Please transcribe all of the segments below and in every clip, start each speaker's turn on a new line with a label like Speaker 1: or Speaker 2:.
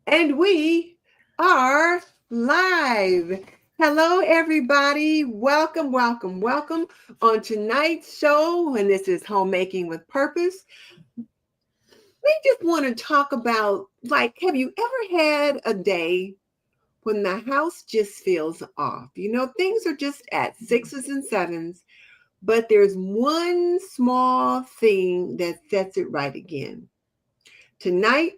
Speaker 1: And we are live. Hello, everybody. Welcome, welcome, welcome on tonight's show. And this is Homemaking with Purpose. We just want to talk about have you ever had a day when the house just feels off? Things are just at sixes and sevens, but there's one small thing that sets it right again. Tonight,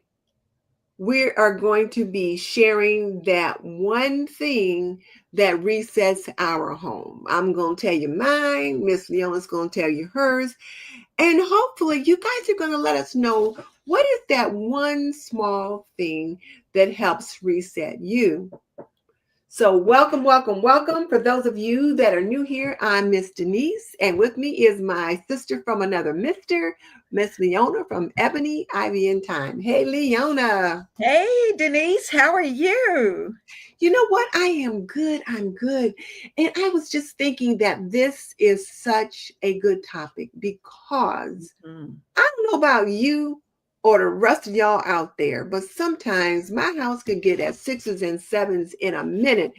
Speaker 1: we are going to be sharing that one thing that resets our home. I'm going to tell you mine. Miss Leona's going to tell you hers. And hopefully, you guys are going to let us know what is that one small thing that helps reset you. So, welcome, welcome, welcome. For those of you that are new here, I'm Miss Denise, and with me is my sister from another mister, Miss Leona from Ebony Ivy Thyme. Hey, Leona.
Speaker 2: Hey, Denise, how are you?
Speaker 1: You know what? I am good. I'm good. And I was just thinking that this is such a good topic because
Speaker 2: Mhm.
Speaker 1: I don't know about you or the rest of y'all out there, but sometimes my house could get at sixes and sevens in a minute.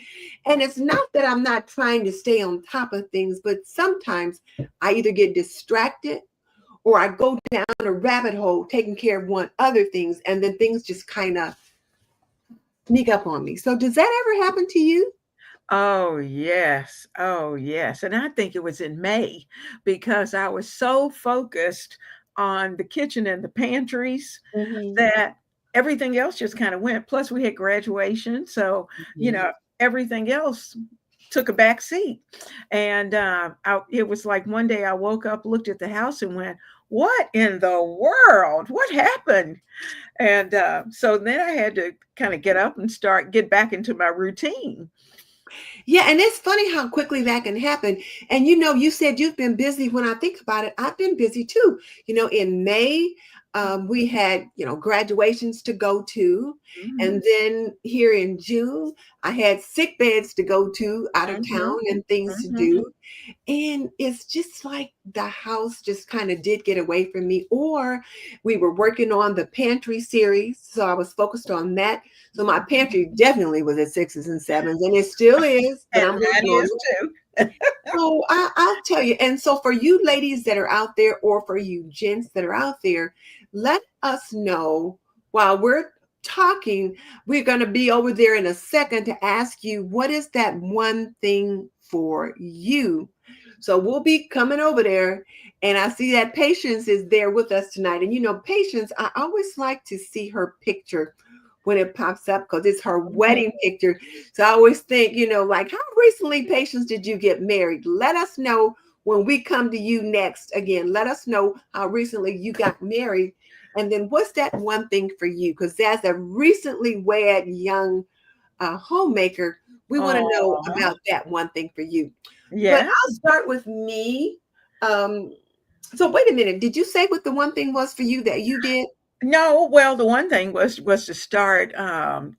Speaker 1: And it's not that I'm not trying to stay on top of things, but sometimes I either get distracted or I go down a rabbit hole taking care of one other things, and then things just kind of sneak up on me. So, does that ever happen to you?
Speaker 2: Oh, yes. Oh, yes. And I think it was in May because I was so focused on the kitchen and the pantries
Speaker 1: Hmm.
Speaker 2: that everything else just kind of went. Plus, we had graduation. So, you
Speaker 1: Hmm.
Speaker 2: know, everything else took a back seat. And it was like one day I woke up, looked at the house, and went, "What in the world? What happened?" And so then I had to kind of get up and get back into my routine.
Speaker 1: Yeah, and it's funny how quickly that can happen. And you said you've been busy. When I think about it, I've been busy too. In May, we had graduations to go to,
Speaker 2: Mhm,
Speaker 1: and then here in June, I had sick beds to go to out of
Speaker 2: mhm,
Speaker 1: town and things to
Speaker 2: mhm.
Speaker 1: do. And it's just like the house just kind of did get away from me. Or we were working on the pantry series. So I was focused on that. So my pantry definitely was at sixes and sevens, and it still is, but
Speaker 2: And
Speaker 1: I'm
Speaker 2: mine
Speaker 1: working on
Speaker 2: is
Speaker 1: it.
Speaker 2: too.
Speaker 1: So I'll tell you. And so for you ladies that are out there, or for you gents that are out there, let us know while we're talking. We're going to be over there in a second to ask you what is that one thing for you. So we'll be coming over there. And I see that Patience is there with us tonight. And Patience, I always like to see her picture when it pops up because it's her
Speaker 2: Mhm.
Speaker 1: wedding picture. So I always think, like how recently, Patience, did you get married? Let us know when we come to you next. Again, let us know how recently you got married. And then what's that one thing for you? Because as a recently wed young homemaker, we want to know
Speaker 2: Aw,
Speaker 1: about that one thing for you. But
Speaker 2: yeah.
Speaker 1: I'll start with me. Um, so wait a minute. Did you say what the one thing was for you that you did?
Speaker 2: No, well, the one thing was to start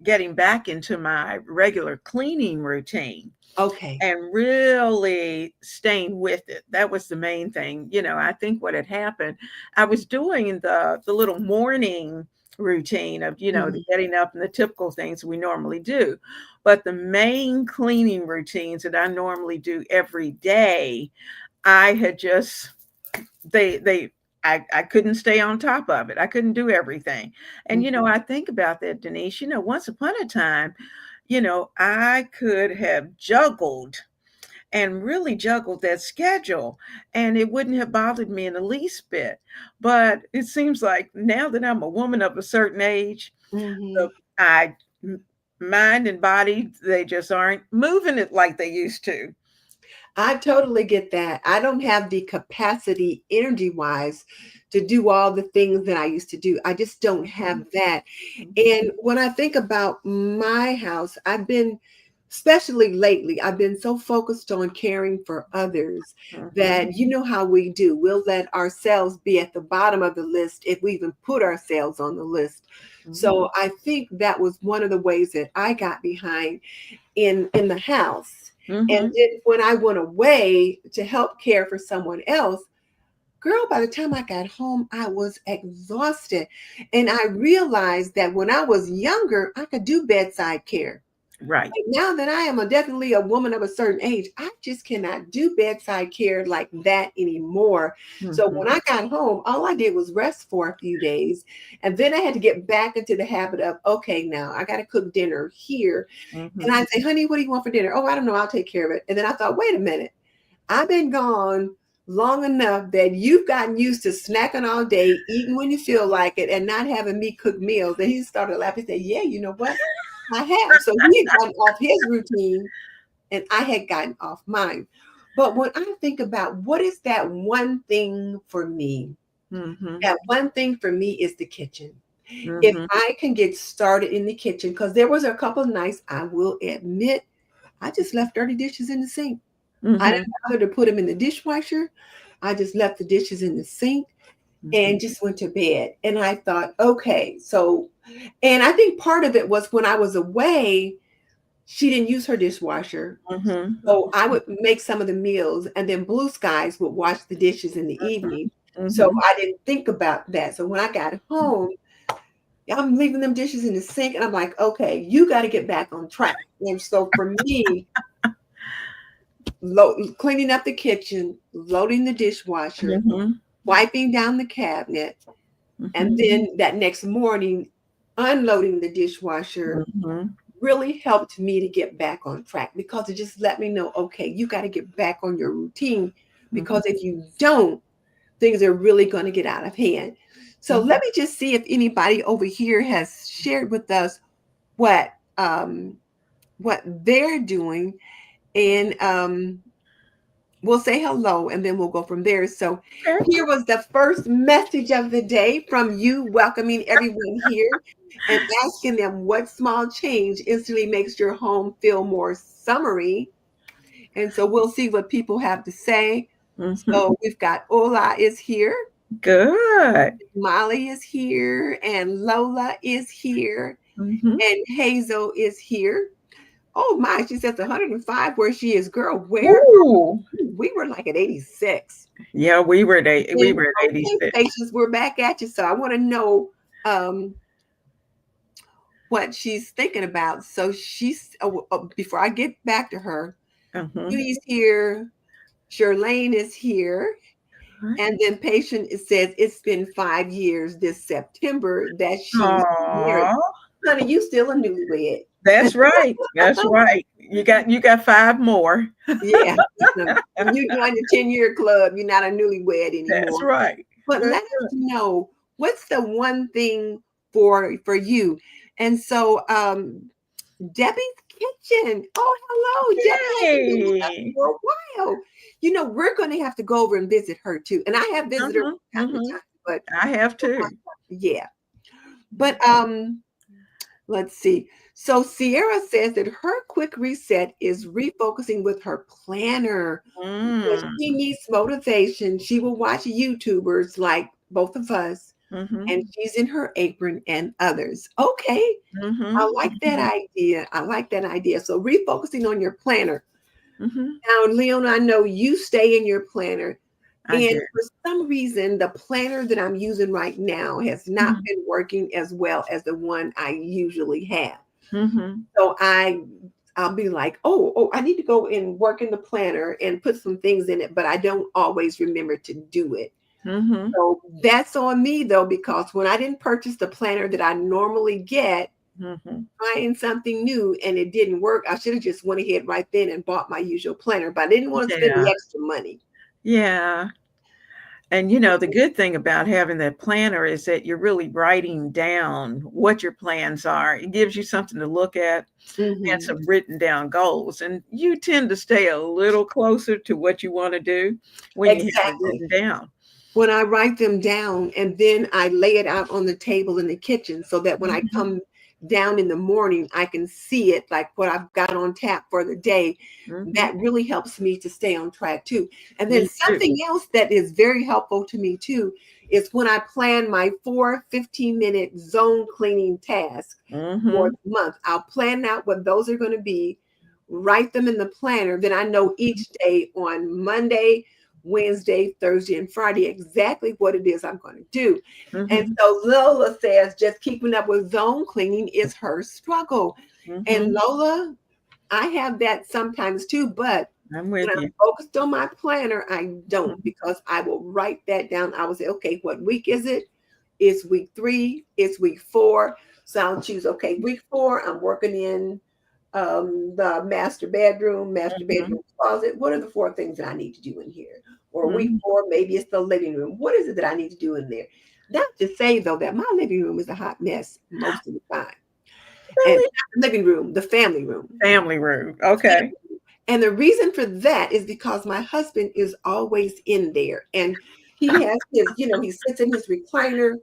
Speaker 2: getting back into my regular cleaning routine
Speaker 1: Okay.
Speaker 2: and really staying with it. That was the main thing. I think what had happened, I was doing the little morning routine of, the
Speaker 1: Mhm.
Speaker 2: getting up and the typical things we normally do. But the main cleaning routines that I normally do every day, I had just they I couldn't stay on top of it. I couldn't do everything. And
Speaker 1: Mhm.
Speaker 2: I think about that, Denise, once upon a time, I could have juggled and really juggled that schedule and it wouldn't have bothered me in the least bit. But it seems like now that I'm a woman of a certain age, the
Speaker 1: Mhm.
Speaker 2: I mind and body, they just aren't moving it like they used to.
Speaker 1: I totally get that. I don't have the capacity energy wise to do all the things that I used to do. I just don't have that.
Speaker 2: Mhm.
Speaker 1: And when I think about my house, especially lately, I've been so focused on caring for others
Speaker 2: Mhm.
Speaker 1: that you know how we do. We'll let ourselves be at the bottom of the list if we even put ourselves on the list.
Speaker 2: Mhm.
Speaker 1: So I think that was one of the ways that I got behind in the house. And
Speaker 2: Mhm.
Speaker 1: then when I went away to help care for someone else, Girl, by the time I got home, I was exhausted. And I realized that when I was younger, I could do bedside care.
Speaker 2: Right.
Speaker 1: Now that I am definitely a woman of a certain age, I just cannot do bedside care like that anymore. So
Speaker 2: Mm-hmm.
Speaker 1: when I got home, all I did was rest for a few days. And then I had to get back into the habit of, okay, now I got to cook dinner here. And
Speaker 2: Mm-hmm.
Speaker 1: I'd say, honey, what do you want for dinner? Oh, I don't know. I'll take care of it. And then I thought, wait a minute. I've been gone long enough that you've gotten used to snacking all day, eating when you feel like it, and not having me cook meals. And he started laughing and said, yeah, you know what? I have. So he had gotten off his routine and I had gotten off mine. But when I think about what is that one thing for me,
Speaker 2: Mm-hmm.
Speaker 1: that one thing for me is the kitchen. If
Speaker 2: Mm-hmm.
Speaker 1: I can get started in the kitchen, because there was a couple of nights, I will admit, I just left dirty dishes in the sink. I
Speaker 2: Mm-hmm.
Speaker 1: didn't bother to put them in the dishwasher. I just left the dishes in the sink
Speaker 2: Mm-hmm.
Speaker 1: and just went to bed. And I thought, okay, so, and I think part of it was when I was away, she didn't use her dishwasher.
Speaker 2: Mm-hmm.
Speaker 1: So I would make some of the meals, and then Blue Skies would wash the dishes in the evening. So
Speaker 2: Mm-hmm.
Speaker 1: I didn't think about that. So when I got home, I'm leaving them dishes in the sink, and I'm like, okay, you got to get back on track. And so for me, cleaning up the kitchen, loading the dishwasher,
Speaker 2: Mm-hmm.
Speaker 1: wiping down the cabinet, and
Speaker 2: Mm-hmm.
Speaker 1: then that next morning, unloading the dishwasher
Speaker 2: Mm-hmm.
Speaker 1: really helped me to get back on track because it just let me know, okay, you got to get back on your routine because if you don't, things are really going to get out of hand. So
Speaker 2: Mm-hmm.
Speaker 1: let me just see if anybody over here has shared with us what um, what they're doing, and we'll say hello and then we'll go from there. So
Speaker 2: Okay.
Speaker 1: here was the first message of the day from you, welcoming everyone here and asking them what small change instantly makes your home feel more summery. And so we'll see what people have to say.
Speaker 2: Mm-hmm.
Speaker 1: So we've got Ola is here,
Speaker 2: Good.
Speaker 1: Molly is here, and Lola is here,
Speaker 2: Mm-hmm.
Speaker 1: and Hazel is here. Oh my, she says 105 where she is. Girl, where?
Speaker 2: Ooh.
Speaker 1: We were like at 86.
Speaker 2: Yeah, we
Speaker 1: And
Speaker 2: were at
Speaker 1: okay,
Speaker 2: 86.
Speaker 1: Patience, we're back at you. So I want to know um, what she's thinking about. So she's, before I get back to her,
Speaker 2: Mm-hmm.
Speaker 1: Judy's here, Charlene is here, and then Patient it says it's been 5 years this September that she's married.
Speaker 2: Aw.
Speaker 1: Honey, you still a newlywed.
Speaker 2: That's right. That's right. You got 5 more.
Speaker 1: Yeah. When you join the 10-year club, you're not a newlywed
Speaker 2: That's
Speaker 1: anymore.
Speaker 2: right.
Speaker 1: But
Speaker 2: That's
Speaker 1: let us know what's the one thing for you. And so Debbie's Kitchen. Oh, hello. Debbie hasn't been with us
Speaker 2: yay.
Speaker 1: for a while. You know, we're going to have to go over and visit her too. And I have visited her
Speaker 2: Mm-hmm.
Speaker 1: from time to
Speaker 2: Mm-hmm.
Speaker 1: time, but
Speaker 2: I have too.
Speaker 1: yeah. But let's see. So Sierra says that her quick reset is refocusing with her planner. When
Speaker 2: Mm.
Speaker 1: she needs motivation, she will watch YouTubers like both of us,
Speaker 2: Mm-hmm.
Speaker 1: and she's in her apron and others. Okay,
Speaker 2: Mm-hmm.
Speaker 1: I like that
Speaker 2: Mm-hmm.
Speaker 1: idea. I like that idea. So refocusing on your planner.
Speaker 2: Mm-hmm.
Speaker 1: Now, Leona, I know you stay in your planner.
Speaker 2: I
Speaker 1: And
Speaker 2: do.
Speaker 1: for some reason, the planner that I'm using right now has not
Speaker 2: Mm-hmm.
Speaker 1: been working as well as the one I usually have.
Speaker 2: Mm-hmm.
Speaker 1: So I'll be like, oh, I need to go and work in the planner and put some things in it, but I don't always remember to do it.
Speaker 2: Mm-hmm.
Speaker 1: So that's on me though, because when I didn't purchase the planner that I normally get,
Speaker 2: Mm-hmm.
Speaker 1: trying something new and it didn't work, I should have just went ahead right then and bought my usual planner, but I didn't want to spend
Speaker 2: Yeah.
Speaker 1: the extra money.
Speaker 2: Yeah. And the good thing about having that planner is that you're really writing down what your plans are. It gives you something to look at and
Speaker 1: Mhm.
Speaker 2: some written down goals. And you tend to stay a little closer to what you want to do when you have it
Speaker 1: Exactly.
Speaker 2: written down.
Speaker 1: When I write them down and then I lay it out on the table in the kitchen so that when I
Speaker 2: Mhm.
Speaker 1: come down in the morning, I can see it like what I've got on tap for the day.
Speaker 2: Mhm.
Speaker 1: That really helps me to stay on track too. And then
Speaker 2: Me too.
Speaker 1: something else that is very helpful to me too is when I plan my 4 15-minute zone cleaning tasks for
Speaker 2: Mhm.
Speaker 1: the month. I'll plan out what those are going to be, write them in the planner. Then I know each day on Monday, Wednesday, Thursday, and Friday exactly what it is I'm going to do. And
Speaker 2: Mm-hmm.
Speaker 1: so Lola says just keeping up with zone cleaning is her struggle. And
Speaker 2: Mm-hmm.
Speaker 1: Lola, I have that sometimes too, but
Speaker 2: I'm
Speaker 1: when
Speaker 2: with
Speaker 1: I'm
Speaker 2: you.
Speaker 1: focused on my planner, I don't, because I will write that down. I will say, okay, what week is it? It's week 3, it's week 4. So I'll choose, okay, week 4, I'm working in the master
Speaker 2: Mm-hmm.
Speaker 1: bedroom closet. What are the 4 things that I need to do in here? Or week
Speaker 2: Mm-hmm.
Speaker 1: 4, maybe it's the living room. What is it that I need to do in there? Not to say though that my living room is a hot mess most of the time. And
Speaker 2: Really?
Speaker 1: not the living room, the family room.
Speaker 2: Family room. Okay.
Speaker 1: And the reason for that is because my husband is always in there, and he has his, he sits in his recliner,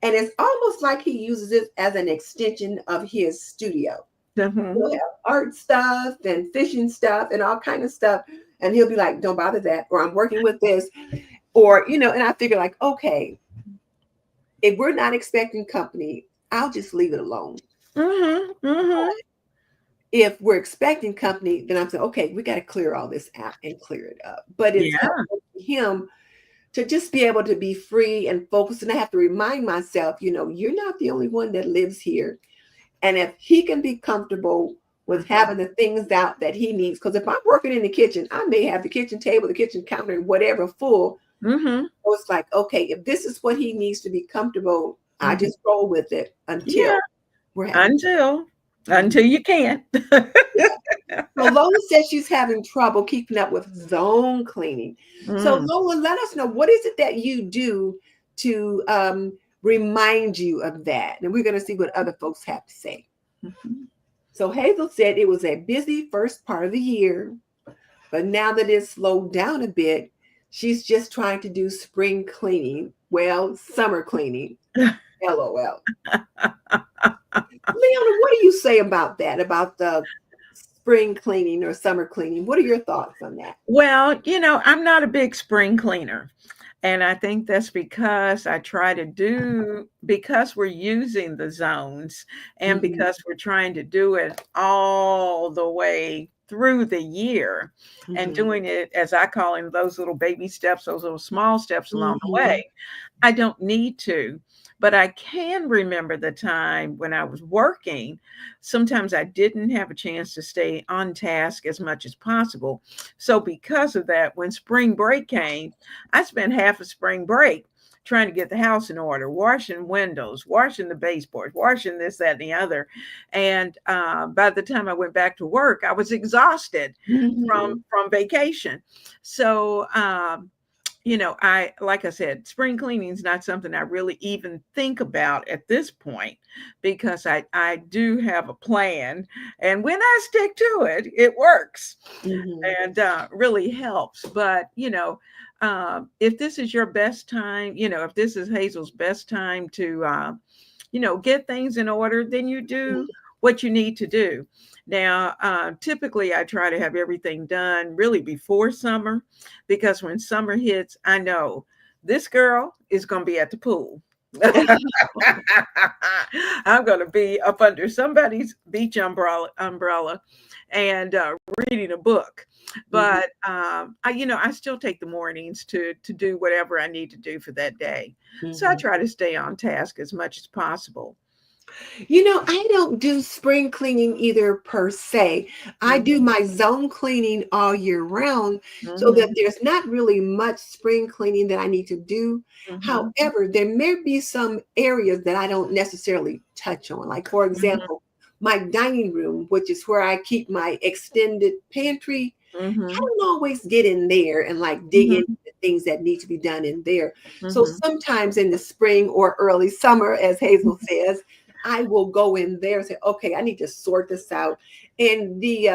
Speaker 1: and it's almost like he uses it as an extension of his studio.
Speaker 2: Mm-hmm.
Speaker 1: He'll have art stuff and fishing stuff and all kind of stuff. And he'll be like, don't bother that, or I'm working with this, or, and I figure like, okay, if we're not expecting company, I'll just leave it alone.
Speaker 2: Mm-hmm. Mm-hmm.
Speaker 1: If we're expecting company, then I'm saying, okay, we got to clear all this out and clear it up. But it's
Speaker 2: Yeah.
Speaker 1: helpful for him to just be able to be free and focused. And I have to remind myself, you're not the only one that lives here. And if he can be comfortable with
Speaker 2: Mm-hmm.
Speaker 1: having the things out that he needs, because if I'm working in the kitchen, I may have the kitchen table, the kitchen counter, and whatever full.
Speaker 2: Mm-hmm.
Speaker 1: So it's like, okay, if this is what he needs to be comfortable, I
Speaker 2: Mm-hmm.
Speaker 1: just roll with it
Speaker 2: Yeah.
Speaker 1: until we're having.
Speaker 2: Until
Speaker 1: Mhm.
Speaker 2: you can't.
Speaker 1: So Lola says she's having trouble keeping up with zone cleaning. So
Speaker 2: Mm.
Speaker 1: Lola, let us know, what is it that you do to remind you of that? And we're going to see what other folks have to say.
Speaker 2: Mhm.
Speaker 1: So Hazel said it was a busy first part of the year, but now that it's slowed down a bit, she's just trying to do spring cleaning. Well, summer cleaning. LOL. Leona, what do you say about that? About the spring cleaning or summer cleaning? What are your thoughts on that?
Speaker 2: Well, I'm not a big spring cleaner. And I think that's because I try to do, because we're using the zones and
Speaker 1: Mhm,
Speaker 2: because we're trying to do it all the way through the year and
Speaker 1: mhm,
Speaker 2: doing it, as I call them, those little baby steps, those little small steps along the
Speaker 1: mhm,
Speaker 2: way. I don't need to, but I can remember the time when I was working. Sometimes I didn't have a chance to stay on task as much as possible. So, because of that, when spring break came, I spent half of spring break trying to get the house in order, washing windows, washing the baseboards, washing this, that, and the other. And by the time I went back to work, I was exhausted
Speaker 1: mhm,
Speaker 2: from vacation. So, I, like I said, spring cleaning is not something I really even think about at this point because I do have a plan, and when I stick to it, it works
Speaker 1: mhm,
Speaker 2: and really helps. But if this is your best time, if this is Hazel's best time to get things in order, then you
Speaker 1: mhm.
Speaker 2: do what you need to do. Now, typically, I try to have everything done really before summer because when summer hits, I know this girl is going to be at the pool. I'm going to be up under somebody's beach umbrella and reading a book.
Speaker 1: Mhm,
Speaker 2: But I still take the mornings to do whatever I need to do for that day. So I
Speaker 1: mhm.
Speaker 2: try to stay on task as much as possible.
Speaker 1: I don't do spring cleaning either per se. I do my zone cleaning all year round so that
Speaker 2: Mhm,
Speaker 1: there's not really much spring cleaning that I need to do.
Speaker 2: mhm,
Speaker 1: However, there may be some areas that I don't necessarily touch on. Like, for
Speaker 2: mhm,
Speaker 1: example, my dining room, which is where I keep my extended pantry. I
Speaker 2: mhm,
Speaker 1: don't always get in there and like dig into
Speaker 2: mhm,
Speaker 1: the things that need to be done in there. So
Speaker 2: mhm,
Speaker 1: sometimes in the spring or early summer, as Hazel says, I will go in there and say, okay, I need to sort this out. And the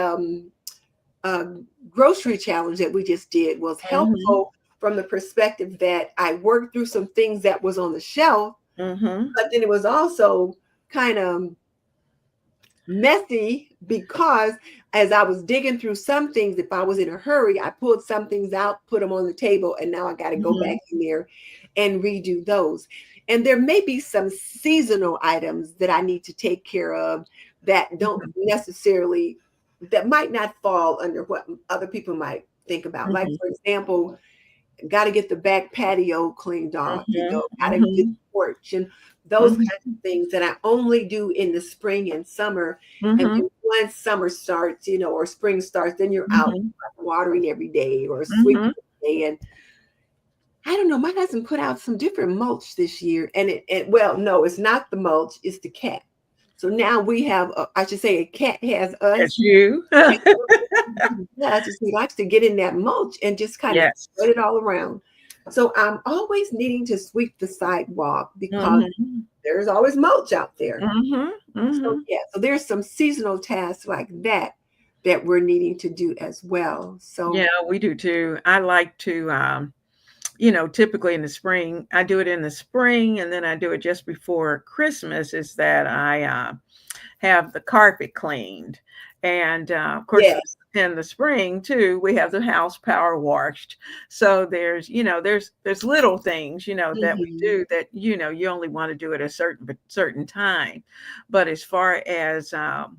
Speaker 1: uh, grocery challenge that we just did was
Speaker 2: mhm,
Speaker 1: helpful from the perspective that I worked through some things that was on the shelf,
Speaker 2: mhm,
Speaker 1: but then it was also kind of messy because as I was digging through some things, if I was in a hurry, I pulled some things out, put them on the table, and now I got to go back
Speaker 2: mhm,
Speaker 1: in there and redo those. And there may be some seasonal items that I need to take care of that don't
Speaker 2: mhm,
Speaker 1: necessarily, that might not fall under what other people might think about. Like,
Speaker 2: mhm,
Speaker 1: for example, got to get the back patio cleaned off, got to get the
Speaker 2: Mhm.
Speaker 1: porch and those
Speaker 2: Mhm.
Speaker 1: kinds of things that I only do in the spring and summer. And
Speaker 2: Mhm.
Speaker 1: then once summer starts, or spring starts, then you're out
Speaker 2: Mhm.
Speaker 1: watering every day or sweeping
Speaker 2: Mhm.
Speaker 1: every day. And I don't know, my husband put out some different mulch this year. And well, no, it's not the mulch, it's the cat. So now we have, I should say, a cat has
Speaker 2: It's
Speaker 1: us.
Speaker 2: you.
Speaker 1: Does is he likes to get in that mulch and just kind of
Speaker 2: Yes.
Speaker 1: spread it all around. So I'm always needing to sweep the sidewalk because
Speaker 2: Mhm.
Speaker 1: there's always mulch out there.
Speaker 2: Mhm.
Speaker 1: So
Speaker 2: Mhm.
Speaker 1: yeah, so there's some seasonal tasks like that that we're needing to do as well. So
Speaker 2: Yeah, we do too. I like to, typically in the spring, I do it in the spring and then I do it just before Christmas, is that I have the carpet cleaned. And of course,
Speaker 1: yeah.
Speaker 2: in the spring too, we have the house power washed. So there's little things, that we
Speaker 1: Hmm.
Speaker 2: do that, you only want to do at a certain time. But as far as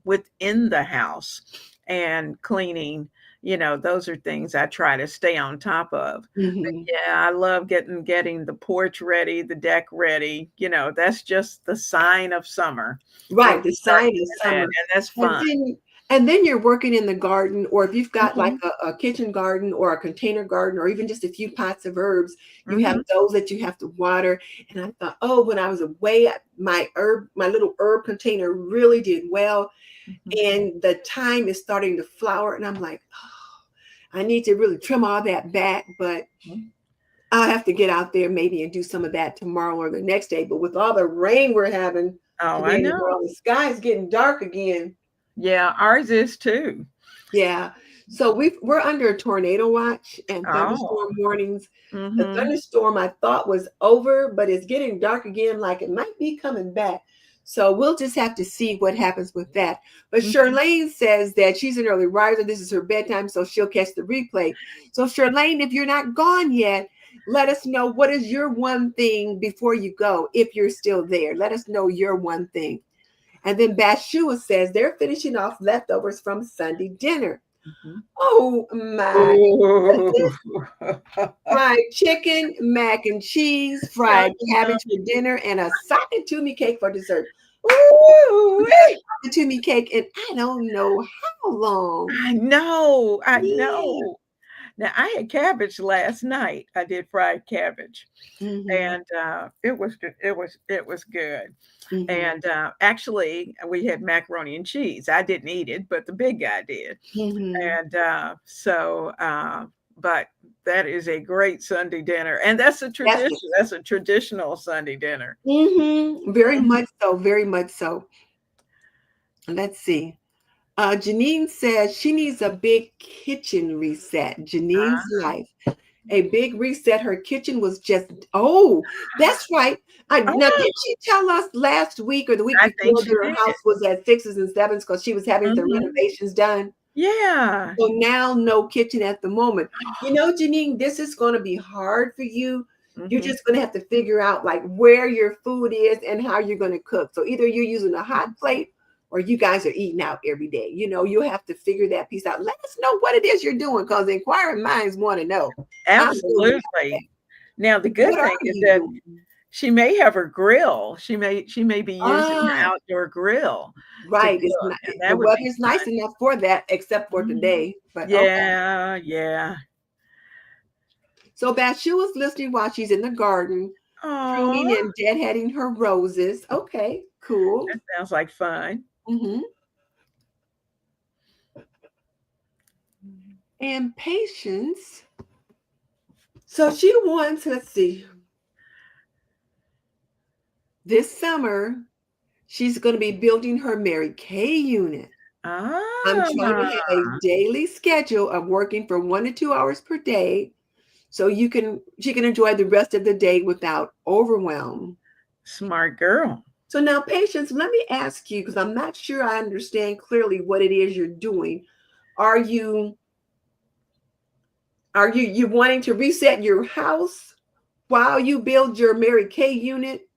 Speaker 2: within the house and cleaning, those are things I try to stay on top of. But
Speaker 1: Hmm.
Speaker 2: yeah, I love getting the porch ready, the deck ready. That's just the sign of summer when
Speaker 1: Right,
Speaker 2: you
Speaker 1: the
Speaker 2: start
Speaker 1: sign of
Speaker 2: doing that,
Speaker 1: summer.
Speaker 2: and that's
Speaker 1: And
Speaker 2: fun.
Speaker 1: then you're working in the garden, or if you've got like
Speaker 2: Mhm,
Speaker 1: a kitchen garden or a container garden, or even just a few pots of herbs, you have
Speaker 2: mhm,
Speaker 1: those that you have to water. And I thought, oh, when I was away, my little herb container really did well.
Speaker 2: mhm.
Speaker 1: And the thyme is starting to flower. And I'm like, oh, I need to really trim all that back, but
Speaker 2: Mhm.
Speaker 1: I'll have to get out there maybe and do some of that tomorrow or the next day. But with all the rain we're having
Speaker 2: Oh, I
Speaker 1: today and
Speaker 2: know.
Speaker 1: tomorrow, the sky is getting dark again.
Speaker 2: Yeah, ours is too.
Speaker 1: Yeah. So we're under a tornado watch and
Speaker 2: Oh,
Speaker 1: thunderstorm warnings. The
Speaker 2: mhm,
Speaker 1: thunderstorm I thought was over, but it's getting dark again, like it might be coming back. So we'll just have to see what happens with that. But
Speaker 2: mhm.
Speaker 1: Charlene says that she's an early riser. This is her bedtime, so she'll catch the replay. So Charlene, if you're not gone yet, let us know what is your one thing before you go. If you're still there, let us know your one thing. And then Bathsheba says they're finishing off leftovers from Sunday dinner.
Speaker 2: Mhm.
Speaker 1: Oh my
Speaker 2: Ooh.
Speaker 1: goodness. Fried chicken, mac and cheese, fried cabbage for dinner, and a sakatumi cake for dessert. Ooh,
Speaker 2: Ooh-wee.
Speaker 1: sakatumi cake, and I don't know how long.
Speaker 2: I know, I
Speaker 1: Yeah.
Speaker 2: know. Now, I had cabbage last night. I did fried cabbage,
Speaker 1: Hmm.
Speaker 2: and it was good.
Speaker 1: Hmm.
Speaker 2: And actually, we had macaroni and cheese. I didn't eat it, but the big guy did.
Speaker 1: Hmm.
Speaker 2: And but that is a great Sunday dinner, and that's a
Speaker 1: That's
Speaker 2: tradition. That's a traditional Sunday dinner.
Speaker 1: very
Speaker 2: Mhm.
Speaker 1: much so, very much so. Let's see. Janine says she needs a big kitchen reset. Janine's life. A big reset. Her kitchen was just, oh, that's right. Now,
Speaker 2: Oh,
Speaker 1: did she tell us last week or the week
Speaker 2: I think
Speaker 1: before
Speaker 2: she
Speaker 1: that her
Speaker 2: did.
Speaker 1: house was at sixes and sevens because she was having the
Speaker 2: Mhm.
Speaker 1: renovations done?
Speaker 2: Yeah.
Speaker 1: So now no kitchen at the moment. Janine, this is going to be hard for you. You're
Speaker 2: Mhm.
Speaker 1: just going to have to figure out like where your food is and how you're going to cook. So either you're using a hot plate or you guys are eating out every day. You'll have to figure that piece out. Let us know what it is you're doing because inquiring minds want to know. I'm really not.
Speaker 2: Absolutely. Now the good
Speaker 1: What are
Speaker 2: thing is
Speaker 1: you
Speaker 2: that
Speaker 1: doing?
Speaker 2: she may have her grill. She may be using
Speaker 1: Ah,
Speaker 2: her outdoor grill to
Speaker 1: right. It's
Speaker 2: cook,
Speaker 1: not,
Speaker 2: and
Speaker 1: the
Speaker 2: that would be
Speaker 1: weather's nice enough for that, except for
Speaker 2: mhm.
Speaker 1: today. But okay.
Speaker 2: Yeah, yeah.
Speaker 1: So Bathsheba's listening while she's in the garden,
Speaker 2: Aw,
Speaker 1: pruning and deadheading her roses. Okay, cool.
Speaker 2: that sounds like fun.
Speaker 1: Hmm. And patience. So she wants, let's see, this summer, she's going to be building her Mary Kay unit. I'm trying to
Speaker 2: Ah,
Speaker 1: have a daily schedule of working for 1 to 2 hours per day so she can enjoy the rest of the day without overwhelm.
Speaker 2: smart girl.
Speaker 1: So now, Patience, let me ask you because I'm not sure I understand clearly what it is you're doing. Are you you wanting to reset your house while you build your Mary Kay unit,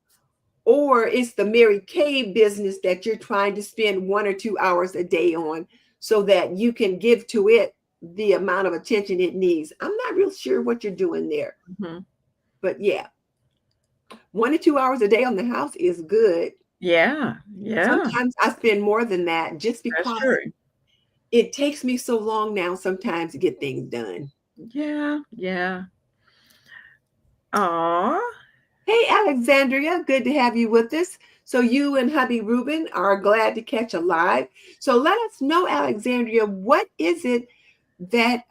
Speaker 1: or it's the Mary Kay business that you're trying to spend 1 or 2 hours a day on so that you can give to it the amount of attention it needs. I'm not real sure what you're doing there.
Speaker 2: Mhm.
Speaker 1: But yeah, 1 to 2 hours a day on the house is good.
Speaker 2: Yeah, yeah,
Speaker 1: Sometimes I spend more than that just
Speaker 2: that's
Speaker 1: because
Speaker 2: true.
Speaker 1: it takes me so long now sometimes to get things done.
Speaker 2: Yeah, yeah. Aw.
Speaker 1: Hey, Alexandria, good to have you with us. So you and hubby Ruben are glad to catch a live. So let us know, Alexandria, what is it that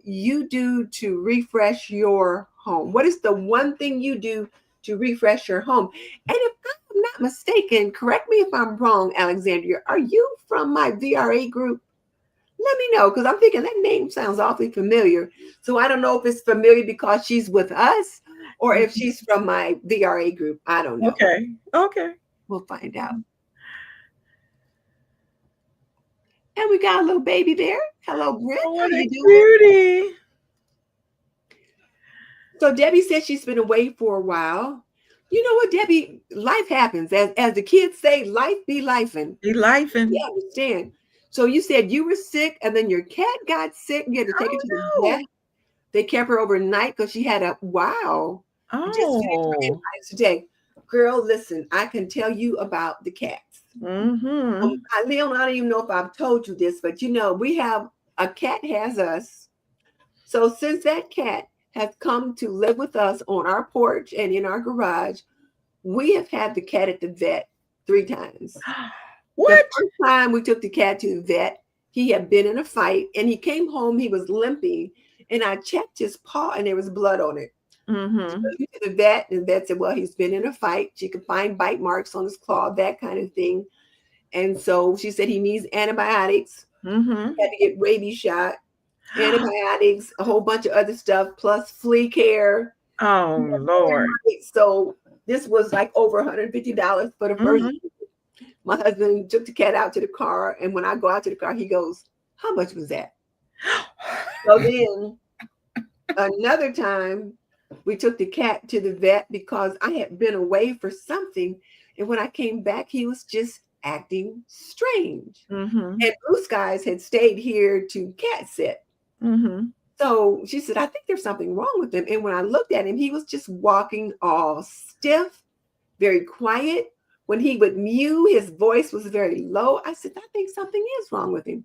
Speaker 1: you do to refresh your home? What is the one thing you do to refresh your home? And if I'm not mistaken, correct me if I'm wrong, Alexandria, are you from my VRA group? Let me know because I'm thinking that name sounds awfully familiar. So I don't know if it's familiar because she's with us or if
Speaker 2: Mhm.
Speaker 1: she's from my VRA group. I don't know.
Speaker 2: Okay, okay.
Speaker 1: We'll find out. And we got a little baby there. Hello, Brent.
Speaker 2: Oh,
Speaker 1: How
Speaker 2: what a
Speaker 1: you doing?
Speaker 2: cutie.
Speaker 1: So Debbie said she's been away for a while. You know what, Debbie? Life happens. As the kids say, life be lifing.
Speaker 2: Be lifing.
Speaker 1: Yeah, I understand. So you said you were sick and then your cat got sick. You had to take it to the vet.
Speaker 2: Oh,
Speaker 1: They kept her overnight because she had a wow.
Speaker 2: no.
Speaker 1: I just finished her
Speaker 2: Oh.
Speaker 1: antibiotics today. Girl, listen, I can tell you about the cats.
Speaker 2: Mm-hmm.
Speaker 1: Leon, I don't even know if I've told you this, but you know, we have a cat has us. So since that cat has come to live with us on our porch and in our garage, we have had the cat at the vet 3 times. The
Speaker 2: What?
Speaker 1: first time we took the cat to the vet, he had been in a fight and he came home, he was limping, and I checked his paw and there was blood on it.
Speaker 2: Mm-hmm.
Speaker 1: Took him to the vet, and the vet said, well, he's been in a fight. She could find bite marks on his claw, that kind of thing. And so she said he needs antibiotics.
Speaker 2: Mm-hmm.
Speaker 1: He had to get rabies shot, antibiotics, a whole bunch of other stuff, plus flea care.
Speaker 2: Oh, Lord.
Speaker 1: So this was like over $150 for the first.
Speaker 2: Mm-hmm.
Speaker 1: My husband took the cat out to the car, and when I go out to the car, he goes, how much was that? So then another time we took the cat to the vet because I had been away for something, and when I came back he was just acting strange,
Speaker 2: Mm-hmm.
Speaker 1: and Blue Skies had stayed here to cat sit.
Speaker 2: Mm-hmm.
Speaker 1: So she said, I think there's something wrong with him. And when I looked at him, he was just walking all stiff, very quiet. When he would mew, his voice was very low. I said, I think something is wrong with him.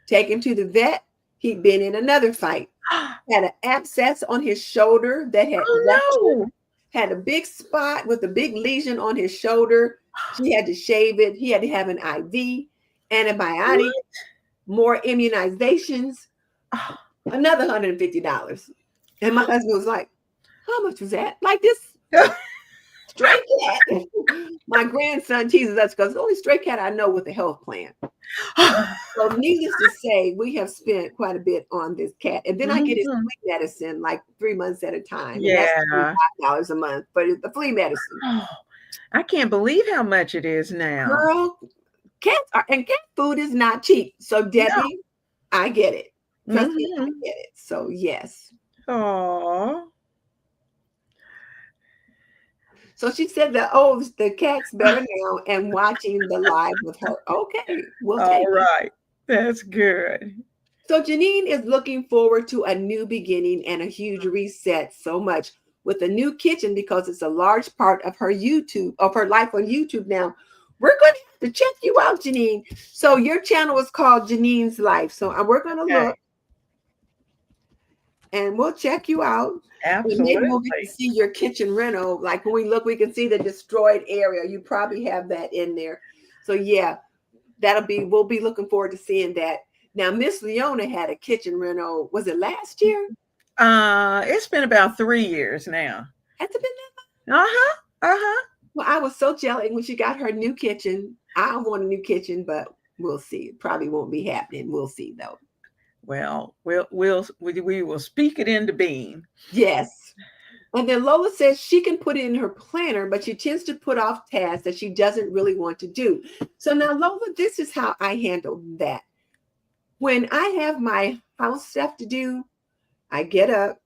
Speaker 1: Take him to the vet. He'd been in another fight. Had an abscess on his shoulder that had ruptured,
Speaker 2: Oh,
Speaker 1: had a big spot with a big lesion on his shoulder. She had to shave it. He had to have an IV,
Speaker 2: no.
Speaker 1: antibiotics, more immunizations,
Speaker 2: What?
Speaker 1: another $150. And my husband was like, how much was that? Like this stray cat. My grandson teases us because the only stray cat I know with a health plan. So needless to say, we have spent quite a bit on this cat. And then I get his
Speaker 2: Mhm.
Speaker 1: flea medicine like 3 months at a time. And that's
Speaker 2: Yeah.
Speaker 1: $25 a month for the flea medicine.
Speaker 2: Oh, I can't believe how much it is now.
Speaker 1: Girl, cats are, and cat food is not cheap. So
Speaker 2: No.
Speaker 1: Debbie, I get it. Trust me, I
Speaker 2: Mhm.
Speaker 1: get it. So yes.
Speaker 2: Aw.
Speaker 1: So she said that, oh, the cat's better now and watching the live with her. Okay, we'll
Speaker 2: All
Speaker 1: take it.
Speaker 2: right. That's good.
Speaker 1: So Janine is looking forward to a new beginning and a huge reset so much with a new kitchen because it's a large part of her YouTube, of her life on YouTube now. We're going to have to check you out, Janine. So your channel is called Janine's Life. So we're going to
Speaker 2: Okay.
Speaker 1: look and we'll check you out. And maybe we'll get to
Speaker 2: Absolutely.
Speaker 1: see your kitchen reno. Like when we look, we can see the destroyed area. You probably have that in there. So yeah, we'll be looking forward to seeing that. Now, Miss Leona had a kitchen reno. Was it last year?
Speaker 2: It's been about 3 years now.
Speaker 1: Has it been
Speaker 2: Uh-huh. Uh-huh.
Speaker 1: Well, I was so jealous when she got her new kitchen. I want a new kitchen, but we'll see. It probably won't be happening. We'll see though.
Speaker 2: Well, we will speak it into being.
Speaker 1: Yes. And then Lola says she can put it in her planner, but she tends to put off tasks that she doesn't really want to do. So now, Lola, this is how I handle that. When I have my house stuff to do, I get up,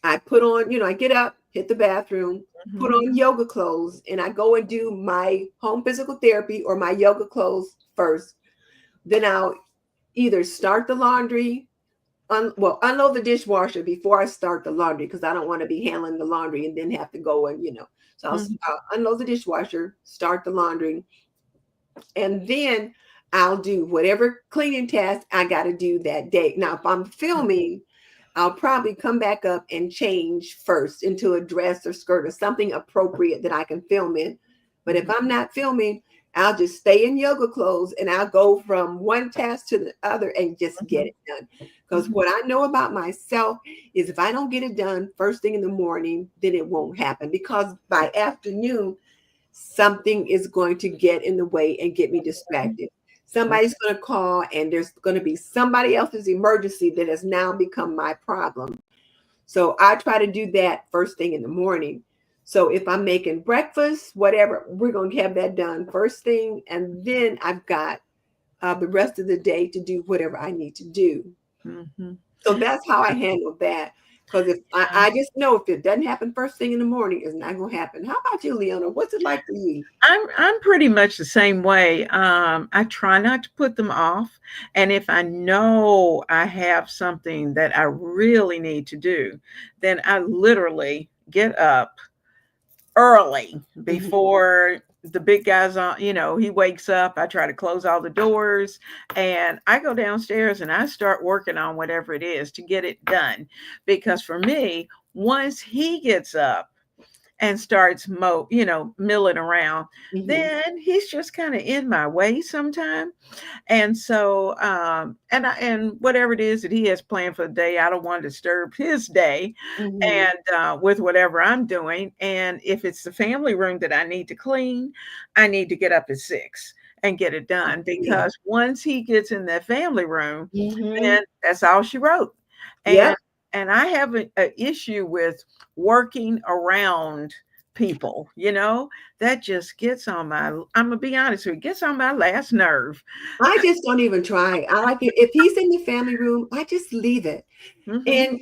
Speaker 1: I put on, I get up, hit the bathroom, put
Speaker 2: Mhm.
Speaker 1: on yoga clothes, and I go and do my home physical therapy or my yoga clothes first. Then I'll either start the laundry, unload the dishwasher before I start the laundry because I don't want to be handling the laundry and then have to go and So
Speaker 2: Mhm.
Speaker 1: I'll unload the dishwasher, start the laundry, and then I'll do whatever cleaning task I got to do that day. Now, if I'm filming, I'll probably come back up and change first into a dress or skirt or something appropriate that I can film in. But if
Speaker 2: Mhm.
Speaker 1: I'm not filming, I'll just stay in yoga clothes and I'll go from one task to the other and just get
Speaker 2: Mhm.
Speaker 1: it done. Because
Speaker 2: Mhm.
Speaker 1: what I know about myself is if I don't get it done first thing in the morning, then it won't happen. Because by afternoon, something is going to get in the way and get me distracted.
Speaker 2: Mhm.
Speaker 1: Somebody's going to call, and there's going to be somebody else's emergency that has now become my problem. So I try to do that first thing in the morning. So if I'm making breakfast, whatever, we're going to have that done first thing. And then I've got the rest of the day to do whatever I need to do.
Speaker 2: Mhm.
Speaker 1: So that's how I handle that. Because if I just know if it doesn't happen first thing in the morning, it's not going to happen. How about you, Leona? What's it like for you?
Speaker 2: I'm pretty much the same way. I try not to put them off, and if I know I have something that I really need to do, then I literally get up early
Speaker 1: Mhm.
Speaker 2: before the big guy's on. He wakes up. I try to close all the doors, and I go downstairs and I start working on whatever it is to get it done. Because for me, once he gets up and starts milling around,
Speaker 1: Mhm.
Speaker 2: then he's just kind of in my way sometime. And so and whatever it is that he has planned for the day, I don't want to disturb his day,
Speaker 1: Mhm.
Speaker 2: and with whatever I'm doing. And if it's the family room that I need to clean, I need to get up at 6 and get it done,
Speaker 1: Yeah.
Speaker 2: because once he gets in that family room,
Speaker 1: Mhm.
Speaker 2: then that's all she wrote. and
Speaker 1: Yep.
Speaker 2: and I have a issue with working around people, that just gets on my, I'm gonna be honest with you, it gets on my last nerve.
Speaker 1: I just don't even try. I like it. If he's in the family room, I just leave it.
Speaker 2: Mhm.
Speaker 1: And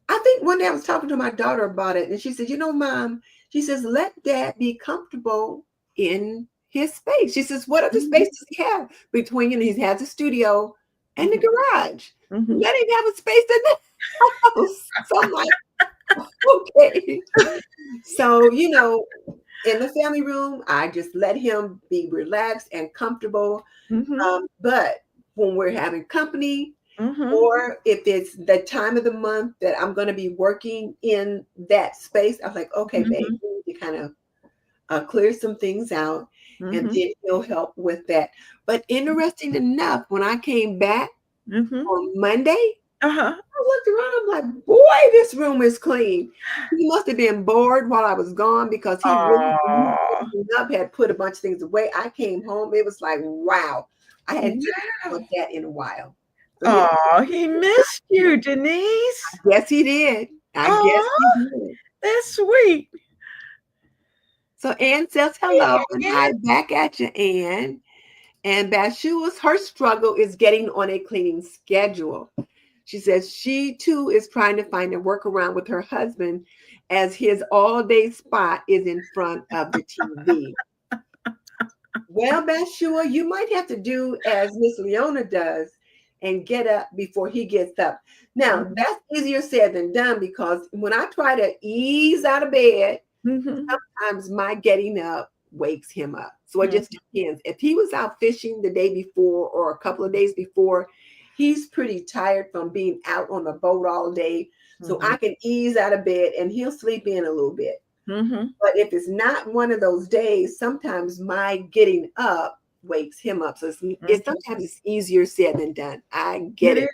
Speaker 1: I think one day I was talking to my daughter about it, and she said, Mom, she says, let dad be comfortable in his space. She says, what other space
Speaker 2: Mhm.
Speaker 1: does he have between, he has a studio and the
Speaker 2: Mhm.
Speaker 1: garage.
Speaker 2: Mhm.
Speaker 1: Let him have a space in the house. So I'm like, okay. So, in the family room, I just let him be relaxed and comfortable.
Speaker 2: Mhm.
Speaker 1: But when we're having company,
Speaker 2: Mhm.
Speaker 1: or if it's the time of the month that I'm going to be working in that space, I'm like, okay, babe,
Speaker 2: Mhm.
Speaker 1: we need to kind of clear some things out, and
Speaker 2: Mhm.
Speaker 1: then he'll help with that. But interesting enough, when I came back
Speaker 2: Mhm.
Speaker 1: on Monday,
Speaker 2: Uh-huh.
Speaker 1: I looked around, I'm like, boy, this room is clean. He must have been bored while I was gone because he really moved
Speaker 2: Aw.
Speaker 1: everything up, had put a bunch of things away. I came home, it was like, wow, I hadn't seen
Speaker 2: Wow.
Speaker 1: like that in a while. So yeah,
Speaker 2: Aw, he missed you, Denise.
Speaker 1: yes, he did. I guess
Speaker 2: Aw,
Speaker 1: he did.
Speaker 2: that's sweet.
Speaker 1: So Ann says hello and
Speaker 2: Yeah.
Speaker 1: hi back at you, Ann. And Bashua's her struggle is getting on a cleaning schedule. She says she too is trying to find a workaround with her husband as his all-day spot is in front of the TV. Well, Bathsheba, you might have to do as Miss Leona does and get up before he gets up. Now,
Speaker 2: Mhm.
Speaker 1: that's easier said than done because when I try to ease out of bed,
Speaker 2: Mhm.
Speaker 1: sometimes my getting up wakes him up. So it
Speaker 2: Mhm.
Speaker 1: just depends. If he was out fishing the day before or a couple of days before, he's pretty tired from being out on the boat all day. So
Speaker 2: Mhm.
Speaker 1: I can ease out of bed and he'll sleep in a little bit.
Speaker 2: Mhm.
Speaker 1: But if it's not one of those days, sometimes my getting up wakes him up. So it's
Speaker 2: Mhm.
Speaker 1: sometimes it's easier said than done. I
Speaker 2: It
Speaker 1: get
Speaker 2: is.
Speaker 1: it.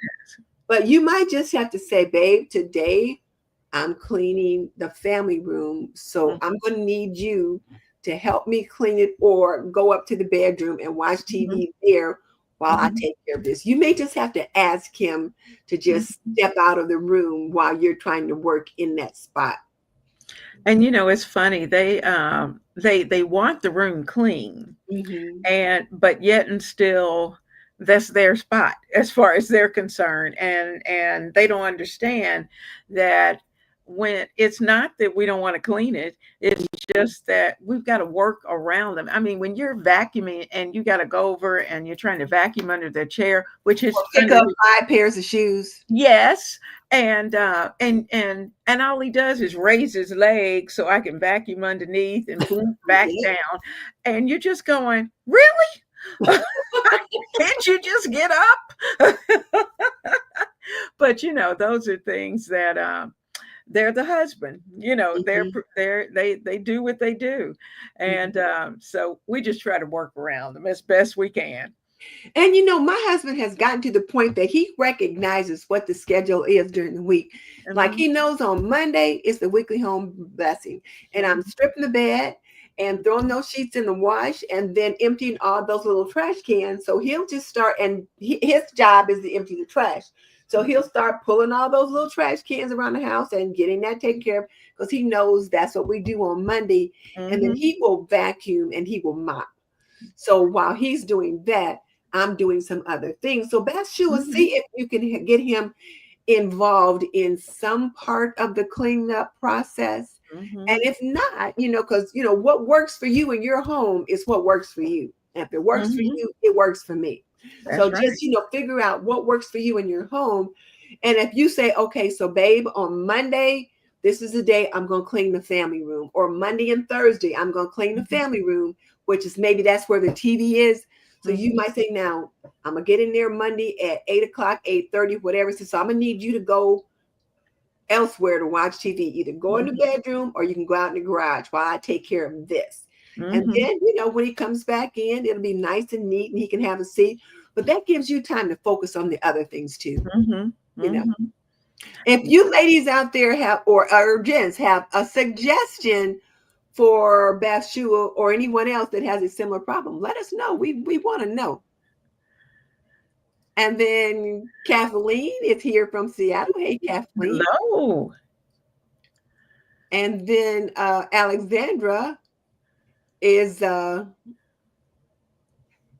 Speaker 1: But you might just have to say, babe, today I'm cleaning the family room. So I'm going to need you to help me clean it or go up to the bedroom and watch
Speaker 2: Mhm.
Speaker 1: TV there while I
Speaker 2: Mhm.
Speaker 1: take care of this. You may just have to ask him to just
Speaker 2: Mhm.
Speaker 1: step out of the room while you're trying to work in that spot.
Speaker 2: And it's funny. They want the room clean,
Speaker 1: Hmm.
Speaker 2: but yet and still that's their spot as far as they're concerned, and they don't understand that when it's not that we don't want to clean it, it's just that we've got to work around them. I mean, when you're vacuuming and you got to go over and you're trying to vacuum under the chair, which
Speaker 1: Or
Speaker 2: is
Speaker 1: pick
Speaker 2: under,
Speaker 1: up 5 pairs of shoes.
Speaker 2: yes, and all he does is raise his leg so I can vacuum underneath and boom back
Speaker 1: Yeah.
Speaker 2: down, and you're just going, really? Can't you just get up? But those are things that they're the husband.
Speaker 1: Mhm.
Speaker 2: They do what they do, and so we just try to work around them as best we can.
Speaker 1: And my husband has gotten to the point that he recognizes what the schedule is during the week. Like
Speaker 2: Mhm,
Speaker 1: he knows on Monday is the weekly home blessing, and I'm
Speaker 2: mhm,
Speaker 1: stripping the bed and throwing those sheets in the wash and then emptying all those little trash cans. So he'll just start, and his job is to empty the trash. So he'll start pulling all those little trash cans around the house and getting that taken care of because he knows that's what we do on Monday. And then
Speaker 2: mhm,
Speaker 1: he will vacuum and he will mop. So while he's doing that, I'm doing some other things. So Bathsheba,
Speaker 2: mhm,
Speaker 1: see if you can get him involved in some part of the cleanup process. And
Speaker 2: mhm,
Speaker 1: if not, because what works for you in your home is what works for you. And if it works for
Speaker 2: mhm.
Speaker 1: you, it works for me. So
Speaker 2: That's right.
Speaker 1: just figure out what works for you in your home. And if you say, okay, so babe, on Monday, this is the day I'm going to clean the family room, or Monday and Thursday, I'm going to clean the
Speaker 2: Mhm,
Speaker 1: family room, which is maybe that's where the TV is. So you
Speaker 2: mhm,
Speaker 1: might say, now I'm gonna get in there Monday at 8 o'clock, 8:30, whatever. So I'm gonna need you to go elsewhere to watch TV. Either go in the
Speaker 2: mhm,
Speaker 1: bedroom or you can go out in the garage while I take care of this. And
Speaker 2: mhm,
Speaker 1: then, when he comes back in, it'll be nice and neat and he can have a seat. But that gives you time to focus on the other things too.
Speaker 2: mhm,
Speaker 1: You know,
Speaker 2: mhm.
Speaker 1: if you ladies out there have, or gents have a suggestion for Bathsheba or anyone else that has a similar problem, let us know. We want to know. And then Kathleen is here from Seattle. Hey, Kathleen.
Speaker 2: Hello.
Speaker 1: And then Alexandra is,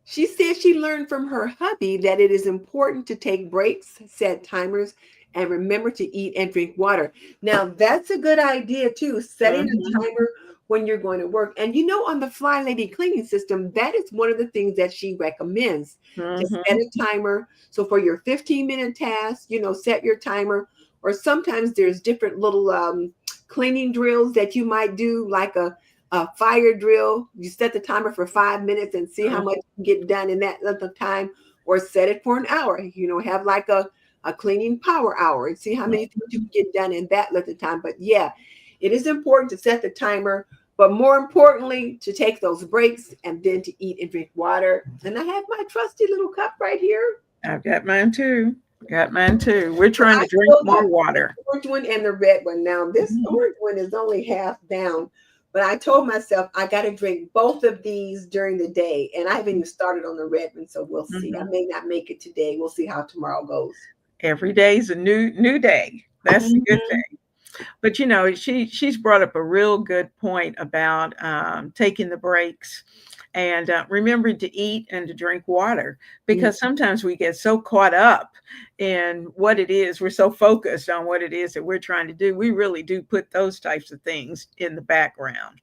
Speaker 1: she says she learned from her hubby that it is important to take breaks, set timers, and remember to eat and drink water. Now, that's a good idea too, setting a
Speaker 2: Mhm,
Speaker 1: timer when you're going to work. And on the Fly Lady cleaning system, that is one of the things that she recommends to set
Speaker 2: mhm,
Speaker 1: a timer. So for your 15-minute task, set your timer. Or sometimes there's different little cleaning drills that you might do, like a fire drill. You set the timer for 5 minutes and see how
Speaker 2: mhm,
Speaker 1: much you get done in that length of time, or set it for an hour. Have like a cleaning power hour and see how many things you can get done in that length of time. But yeah, it is important to set the timer, but more importantly, to take those breaks and then to eat and drink water. And I have my trusty little cup right here.
Speaker 2: I've got mine too. Got mine too. We're
Speaker 1: So
Speaker 2: trying
Speaker 1: I
Speaker 2: to drink
Speaker 1: still got
Speaker 2: more water.
Speaker 1: the orange one and the red one. Now, this
Speaker 2: Mhm,
Speaker 1: orange one is only half down, but I told myself I got to drink both of these during the day. And I haven't even started on the red one, so we'll see. I
Speaker 2: mhm.
Speaker 1: may not make it today. We'll see how tomorrow goes.
Speaker 2: Every day's a new day. That's the good
Speaker 1: Mhm.
Speaker 2: thing. But she's brought up a real good point about taking the breaks and remembering to eat and to drink water, because sometimes we get so caught up in what it is, we're so focused on what it is that we're trying to do, we really do put those types of things in the background.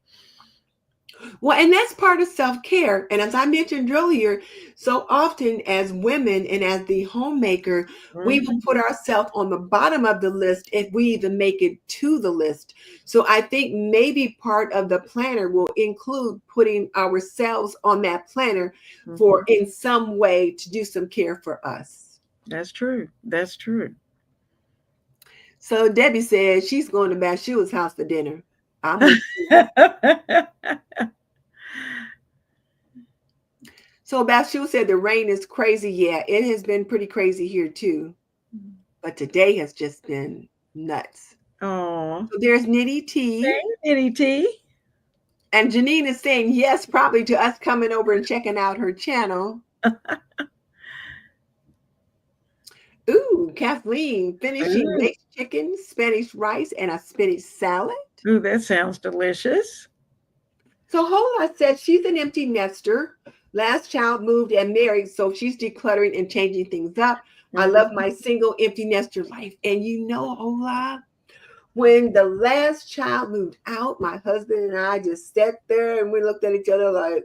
Speaker 1: Well, and that's part of self care. And as I mentioned earlier, so often as women and as the homemaker, we will
Speaker 2: Mhm,
Speaker 1: put ourselves on the bottom of the list if we even make it to the list. So I think maybe part of the planner will include putting ourselves on that planner for
Speaker 2: mhm.
Speaker 1: in some way to do some care for us.
Speaker 2: That's true. That's true.
Speaker 1: So Debbie says she's going to Bathsheba's house for dinner. I'm with you. So Bathsheba said the rain is crazy. Yeah, it has been pretty crazy here too. But today has just been nuts.
Speaker 2: Oh,
Speaker 1: So there's Nitty T.
Speaker 2: thanks, NET.
Speaker 1: And Janine is saying yes, probably to us coming over and checking out her channel. Ooh, Kathleen finishing
Speaker 2: Ooh,
Speaker 1: baked chicken, Spanish rice, and a spinach salad.
Speaker 2: ooh, that sounds delicious.
Speaker 1: So Hola said she's an empty nester. Last child moved and married, so she's decluttering and changing things up. I love
Speaker 2: Mhm,
Speaker 1: my single empty nester life. And Hola, When the last child moved out, my husband and I just sat there and we looked at each other like,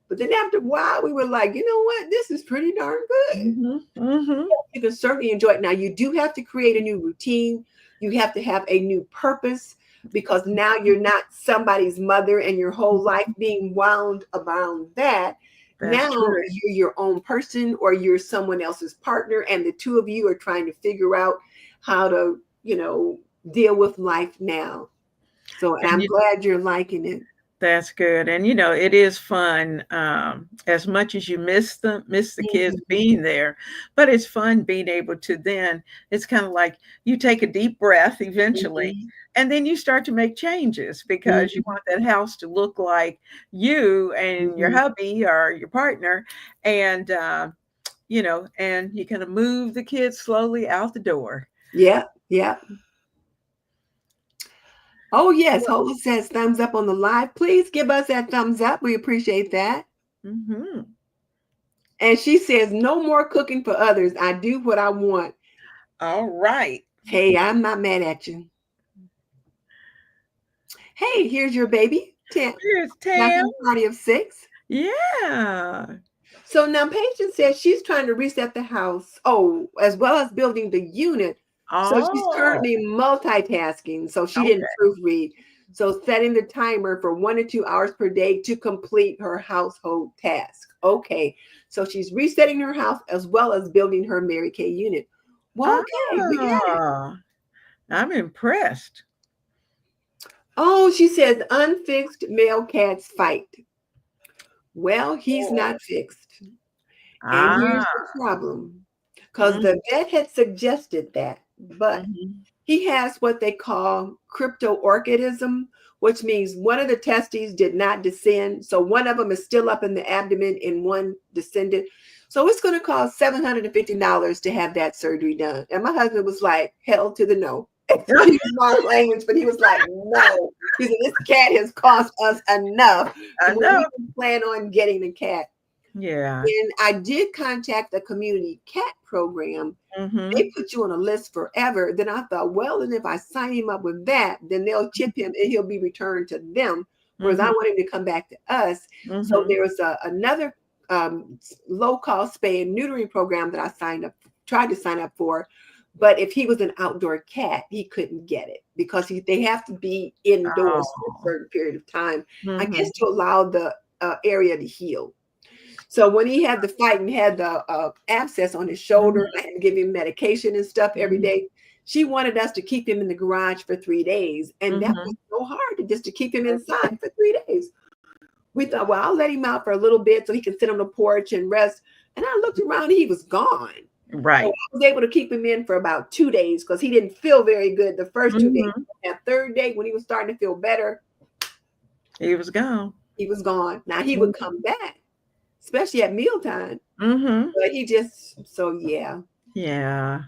Speaker 1: but then after a while, we were like, you know what? This is pretty darn good.
Speaker 2: Mhm. Mhm.
Speaker 1: You can certainly enjoy it. Now, you do have to create a new routine. You have to have a new purpose because now you're not somebody's mother and your whole life being wound around that.
Speaker 2: That's
Speaker 1: Now
Speaker 2: true.
Speaker 1: you're your own person or you're someone else's partner, and the two of you are trying to figure out how to, deal with life now. So, and
Speaker 2: And
Speaker 1: I'm glad you're liking it.
Speaker 2: that's good. And it is fun, as much as you miss the kids
Speaker 1: Mhm,
Speaker 2: being there, but it's fun being able to then it's kind of like you take a deep breath eventually,
Speaker 1: mhm,
Speaker 2: and then you start to make changes because you
Speaker 1: mhm,
Speaker 2: want that house to look like you and your
Speaker 1: mhm.
Speaker 2: hubby or your partner, and and you kind of move the kids slowly out the door.
Speaker 1: Yeah, yeah. Oh, yes. Hola says thumbs up on the live. Please give us that thumbs up. We appreciate that.
Speaker 2: Hmm.
Speaker 1: And she says, no more cooking for others. I do what I want.
Speaker 2: All right.
Speaker 1: Hey, I'm not mad at you. Hey, here's your baby, Tam.
Speaker 2: Here's
Speaker 1: That's
Speaker 2: Tam.
Speaker 1: a party of six.
Speaker 2: Yeah.
Speaker 1: So now Patience says she's trying to reset the house. Oh, as well as building the unit. So she's
Speaker 2: Oh,
Speaker 1: currently multitasking. So she didn't
Speaker 2: okay.
Speaker 1: proofread. So setting the timer for 1 to 2 hours per day to complete her household task. Okay. So she's resetting her house as well as building her Mary Kay unit. Well, okay, we get it.
Speaker 2: Ah, I'm impressed.
Speaker 1: Oh, she says unfixed male cats fight. Well, he's
Speaker 2: Oh.
Speaker 1: not fixed. And here's the
Speaker 2: Ah.
Speaker 1: problem, because
Speaker 2: Mm,
Speaker 1: the vet had suggested that, but
Speaker 2: mhm.
Speaker 1: he has what they call cryptorchidism, which means one of the testes did not descend. So one of them is still up in the abdomen and one descended. So it's going to cost $750 to have that surgery done. And my husband was like, hell to the no. He was wrong language, but he was like, no. He said, this cat has cost us enough to
Speaker 2: I
Speaker 1: where
Speaker 2: know.
Speaker 1: we can plan on getting the cat.
Speaker 2: Yeah.
Speaker 1: And I did contact the community cat program. They
Speaker 2: Mhm.
Speaker 1: put you on a list forever. Then I thought, well, and if I sign him up with that, then they'll chip him and he'll be returned to them. Whereas I
Speaker 2: Mhm.
Speaker 1: want him to come back to us. So
Speaker 2: Mhm.
Speaker 1: there's another low cost spay and neutering program that I tried to sign up for. But if he was an outdoor cat, he couldn't get it because they have to be indoors for a
Speaker 2: Oh.
Speaker 1: certain period of time, I guess,
Speaker 2: Mhm.
Speaker 1: to allow the area to heal. So when he had the fight and had the abscess on his shoulder,
Speaker 2: Mhm.
Speaker 1: I had to give him medication and stuff every
Speaker 2: Mhm.
Speaker 1: day. She wanted us to keep him in the garage for 3 days, and that was
Speaker 2: Mhm.
Speaker 1: so hard to keep him inside for 3 days. We thought, well, I'll let him out for a little bit so he can sit on the porch and rest. And I looked around, and he was gone. So
Speaker 2: Right.
Speaker 1: I was able to keep him in for about 2 days because he didn't feel very good the first 2 days.
Speaker 2: Mhm.
Speaker 1: That third day, when he was starting to feel better,
Speaker 2: He was gone.
Speaker 1: he was gone. Now he would
Speaker 2: Mhm.
Speaker 1: come back, especially at mealtime.
Speaker 2: Mhm.
Speaker 1: But he just, so yeah.
Speaker 2: Yeah.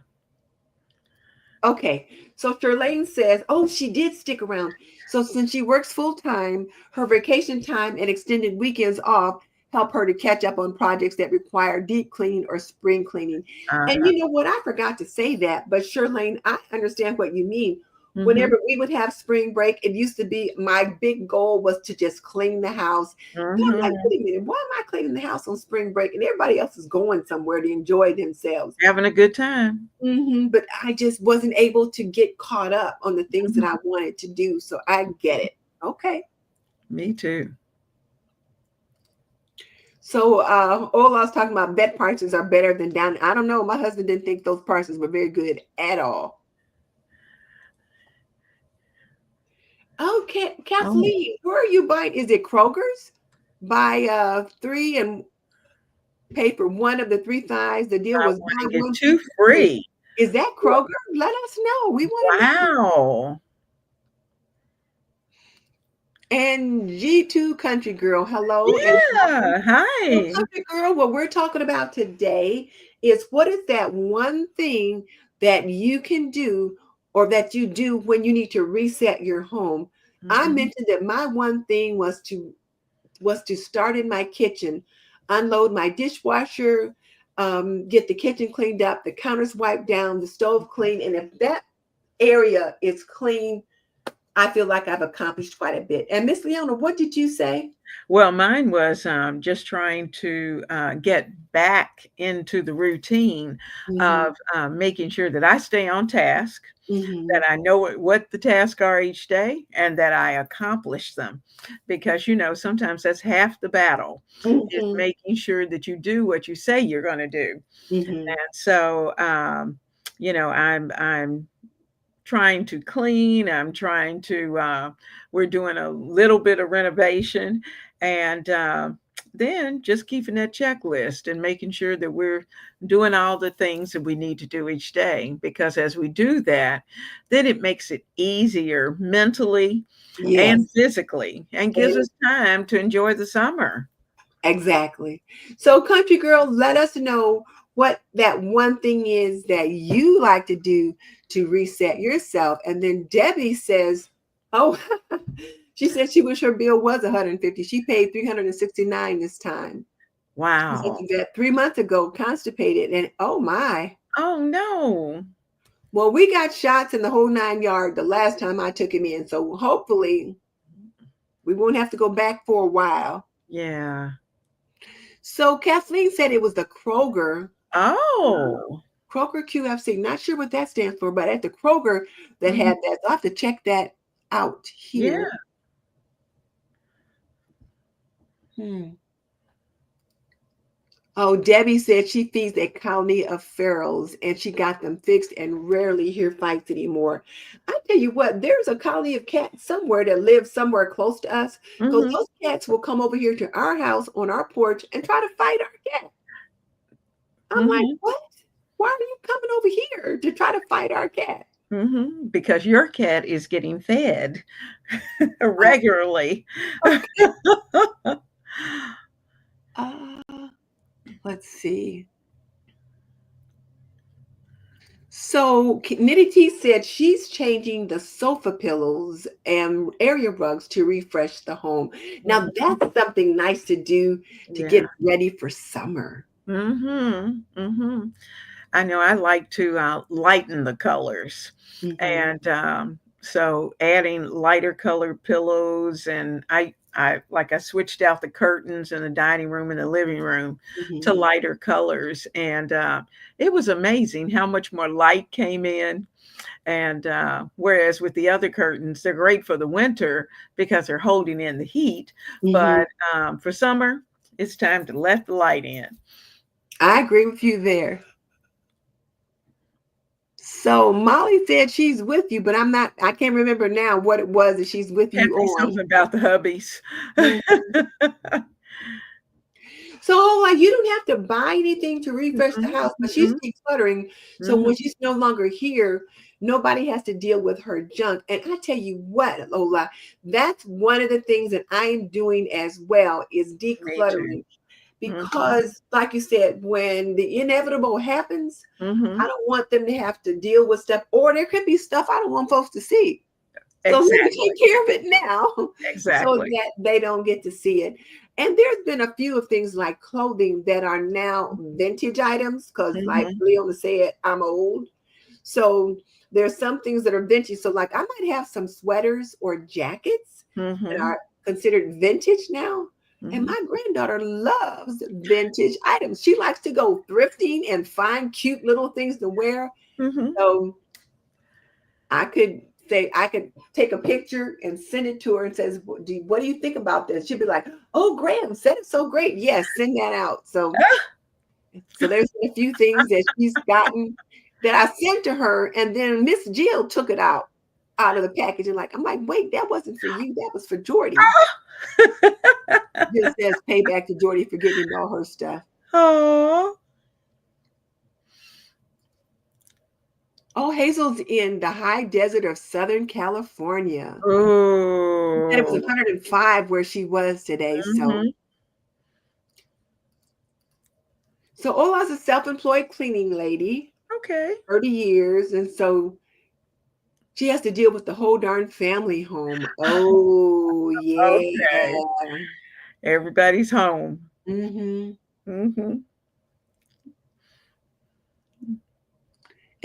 Speaker 1: Okay, so Charlene says, oh, she did stick around. So since she works full time, her vacation time and extended weekends off help her to catch up on projects that require deep cleaning or spring cleaning. And
Speaker 2: Uh-huh.
Speaker 1: you know what? I forgot to say that, but Charlene, I understand what you mean.
Speaker 2: Mhm.
Speaker 1: Whenever we would have spring break, it used to be my big goal was to just clean the house. And I'm like,
Speaker 2: Mhm.
Speaker 1: wait a minute, why am I cleaning the house on spring break? And everybody else is going somewhere to enjoy themselves.
Speaker 2: Having a good time.
Speaker 1: But I just wasn't able to get caught up on the things that
Speaker 2: Mhm.
Speaker 1: I wanted to do. So I get it. Okay.
Speaker 2: Me too.
Speaker 1: So Ola's talking about vet prices are better than down. I don't know. My husband didn't think those prices were very good at all. Okay,
Speaker 2: Oh,
Speaker 1: Kathleen, where are you buying? Is it Kroger's? Buy three and pay for one of the three thighs. The deal
Speaker 2: buy
Speaker 1: was
Speaker 2: one
Speaker 1: buy
Speaker 2: and get
Speaker 1: one,
Speaker 2: two
Speaker 1: keep the three.
Speaker 2: free.
Speaker 1: Is that Kroger? Let us know. We want to know.
Speaker 2: Wow.
Speaker 1: And G2 Country Girl, hello and welcome.
Speaker 2: Yeah.
Speaker 1: So,
Speaker 2: Hi.
Speaker 1: Country Girl, what we're talking about today is what is that one thing that you can do or that you do when you need to reset your home? I
Speaker 2: Mhm.
Speaker 1: mentioned that my one thing was to start in my kitchen, unload my dishwasher, get the kitchen cleaned up, the counters wiped down, the stove clean, and if that area is clean, I feel like I've accomplished quite a bit. And Miss Leona, what did you say?
Speaker 2: Well, mine was just trying to get back into the routine
Speaker 1: Mm-hmm.
Speaker 2: of making sure that I stay on task,
Speaker 1: Mm-hmm.
Speaker 2: that I know what the tasks are each day, and that I accomplish them. Because, sometimes that's half the battle, is
Speaker 1: Mm-hmm.
Speaker 2: making sure that you do what you say you're going to do.
Speaker 1: Mm-hmm.
Speaker 2: And so, I'm trying to clean. I'm trying to, we're doing a little bit of renovation, and then just keeping that checklist and making sure that we're doing all the things that we need to do each day. Because as we do that, then it makes it easier mentally and
Speaker 1: Yes.
Speaker 2: physically and gives us time to enjoy the summer.
Speaker 1: Exactly. So, country girl, let us know what that one thing is that you like to do to reset yourself. And then Debbie says, "Oh, she said she wish her bill was 150. She paid 369 this time. She said
Speaker 2: Wow.
Speaker 1: that 3 months ago, constipated, and oh my."
Speaker 2: Oh, no.
Speaker 1: Well, we got shots in the whole 9 yard the last time I took him in, so hopefully we won't have to go back for a while.
Speaker 2: Yeah.
Speaker 1: So Kathleen said it was the
Speaker 2: Oh,
Speaker 1: Kroger QFC. Not sure what that stands for, but at the Kroger that
Speaker 2: mhm.
Speaker 1: had that. So I have to check that out
Speaker 2: Yeah.
Speaker 1: here. Hmm. Oh, Debbie said she feeds a colony of ferals and she got them fixed and rarely hear fights anymore. I tell you what, there's a colony of cats somewhere that lives somewhere close to us because
Speaker 2: Mhm.
Speaker 1: those cats will come over here to our house on our porch and try to fight our cat. I'm like,
Speaker 2: Mhm.
Speaker 1: what? Why are you coming over here to try to fight our cat?
Speaker 2: Mhm. Because your cat is getting fed regularly.
Speaker 1: Okay. Uh, let's see. So Nitty T said she's changing the sofa pillows and area rugs to refresh the home. Now
Speaker 2: Mhm.
Speaker 1: that's something nice to do to
Speaker 2: Yeah.
Speaker 1: get ready for summer.
Speaker 2: Mhm. Mhm. I know I like to lighten the colors,
Speaker 1: Hmm.
Speaker 2: and so adding lighter colored pillows, and I switched out the curtains in the dining room and the living room to
Speaker 1: Hmm.
Speaker 2: lighter colors, and it was amazing how much more light came in. And whereas with the other curtains, they're great for the winter because they're holding in the heat,
Speaker 1: Hmm.
Speaker 2: but for summer, it's time to let the light in.
Speaker 1: I agree with you there. So Molly said she's with you, but I can't remember now what it was that she's with
Speaker 2: Can't
Speaker 1: you
Speaker 2: say
Speaker 1: on.
Speaker 2: something about the hubbies.
Speaker 1: Mhm. So, like, you don't have to buy anything to refresh the
Speaker 2: Mhm,
Speaker 1: house, but she's
Speaker 2: mhm,
Speaker 1: decluttering. So
Speaker 2: mhm.
Speaker 1: when she's no longer here, nobody has to deal with her junk. And I tell you what, Lola, that's one of the things that I am doing as well is
Speaker 2: Me too.
Speaker 1: decluttering.
Speaker 2: Mhm,
Speaker 1: Because, like you said, when the inevitable happens, I
Speaker 2: mhm.
Speaker 1: don't want them to have to deal with stuff, or there could be stuff I don't want folks to see. So let me
Speaker 2: Exactly,
Speaker 1: take care of it now so
Speaker 2: exactly.
Speaker 1: that they don't get to see it. And there's been a few of things like clothing that are now vintage items because, like
Speaker 2: Mhm,
Speaker 1: Leona said, I'm old. So there's some things that are vintage. So, like, I might have some sweaters or jackets that
Speaker 2: mhm,
Speaker 1: are considered vintage now. And
Speaker 2: mhm,
Speaker 1: my granddaughter loves vintage items. She likes to go thrifting and find cute little things to wear.
Speaker 2: mhm.
Speaker 1: So I could take a picture and send it to her and says, what do you think about this? She'd be like, oh, Graham said it's so great. Yes, send that out. So there's been a few things that she's gotten that I sent to her, and then Miss Jill took it out of the package and like, I'm like, wait, that wasn't for you. That was for Jordy. Jill says payback to Jordy for getting all her stuff.
Speaker 2: Oh.
Speaker 1: Oh, Hazel's in the high desert of Southern California. She said it was
Speaker 2: Oh.
Speaker 1: 105 where she was today. So
Speaker 2: Mhm.
Speaker 1: Ola's a self-employed cleaning lady,
Speaker 2: Okay.
Speaker 1: 30 years, and so she has to deal with the whole darn family home. Oh,
Speaker 2: Okay.
Speaker 1: yeah.
Speaker 2: Everybody's home.
Speaker 1: Hmm.
Speaker 2: Mhm.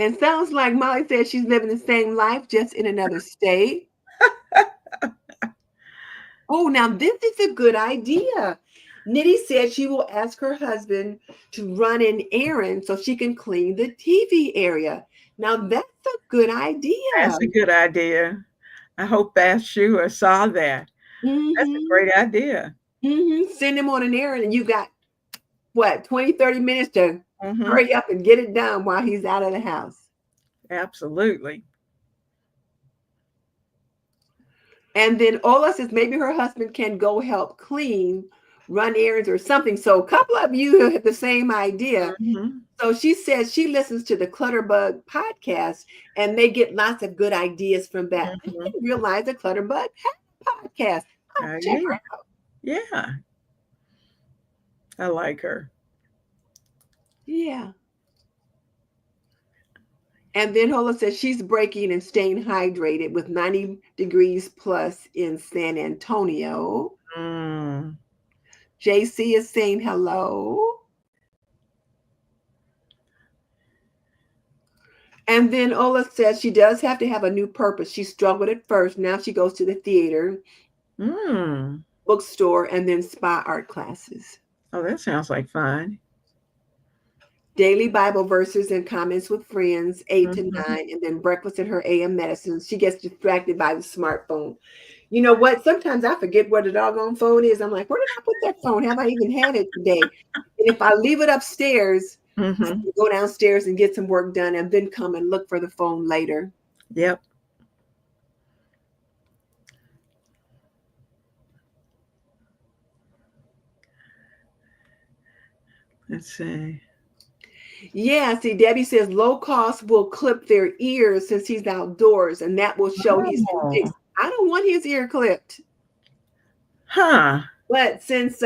Speaker 1: And sounds like Molly said she's living the same life, just in another state. Oh, now this is a good idea. Nitty said she will ask her husband to run an errand so she can clean the TV area. Now that's a good idea.
Speaker 2: That's a good idea. I hope Bathsheba saw that. That's a
Speaker 1: Mm-hmm.
Speaker 2: great idea.
Speaker 1: Mm-hmm. Send him on an errand, and you got what, 20, 30 minutes to
Speaker 2: Mm-hmm.
Speaker 1: hurry up and get it done while he's out of the house.
Speaker 2: Absolutely.
Speaker 1: And then Ola says maybe her husband can go help clean, run errands or something. So a couple of you have the same idea.
Speaker 2: Mm-hmm.
Speaker 1: So she says she listens to the Clutterbug podcast and they get lots of good ideas from that. I
Speaker 2: Mm-hmm.
Speaker 1: didn't realize the Clutterbug had a podcast. I'll check her out.
Speaker 2: Yeah. I like her.
Speaker 1: Yeah. And then Hola says she's breaking and staying hydrated with 90 degrees plus in San Antonio.
Speaker 2: Mm.
Speaker 1: JC is saying hello. And then Ola says she does have to have a new purpose. She struggled at first. Now she goes to the theater, bookstore, and then spa art classes.
Speaker 2: Oh, that sounds like fun.
Speaker 1: Daily Bible verses and comments with friends, 8 to 9,
Speaker 2: Mm-hmm.
Speaker 1: and then breakfast at her AM medicine. She gets distracted by the smartphone. You know what? Sometimes I forget where the doggone phone is. I'm like, where did I put that phone? Have I even had it today? And if I leave it upstairs,
Speaker 2: Mm-hmm.
Speaker 1: go downstairs and get some work done and then come and look for the phone later.
Speaker 2: Yep. Let's see.
Speaker 1: Yeah, see, Debbie says low cost will clip their ears since he's outdoors, and that will show he's been fixed. I don't want his ear clipped.
Speaker 2: Huh.
Speaker 1: But since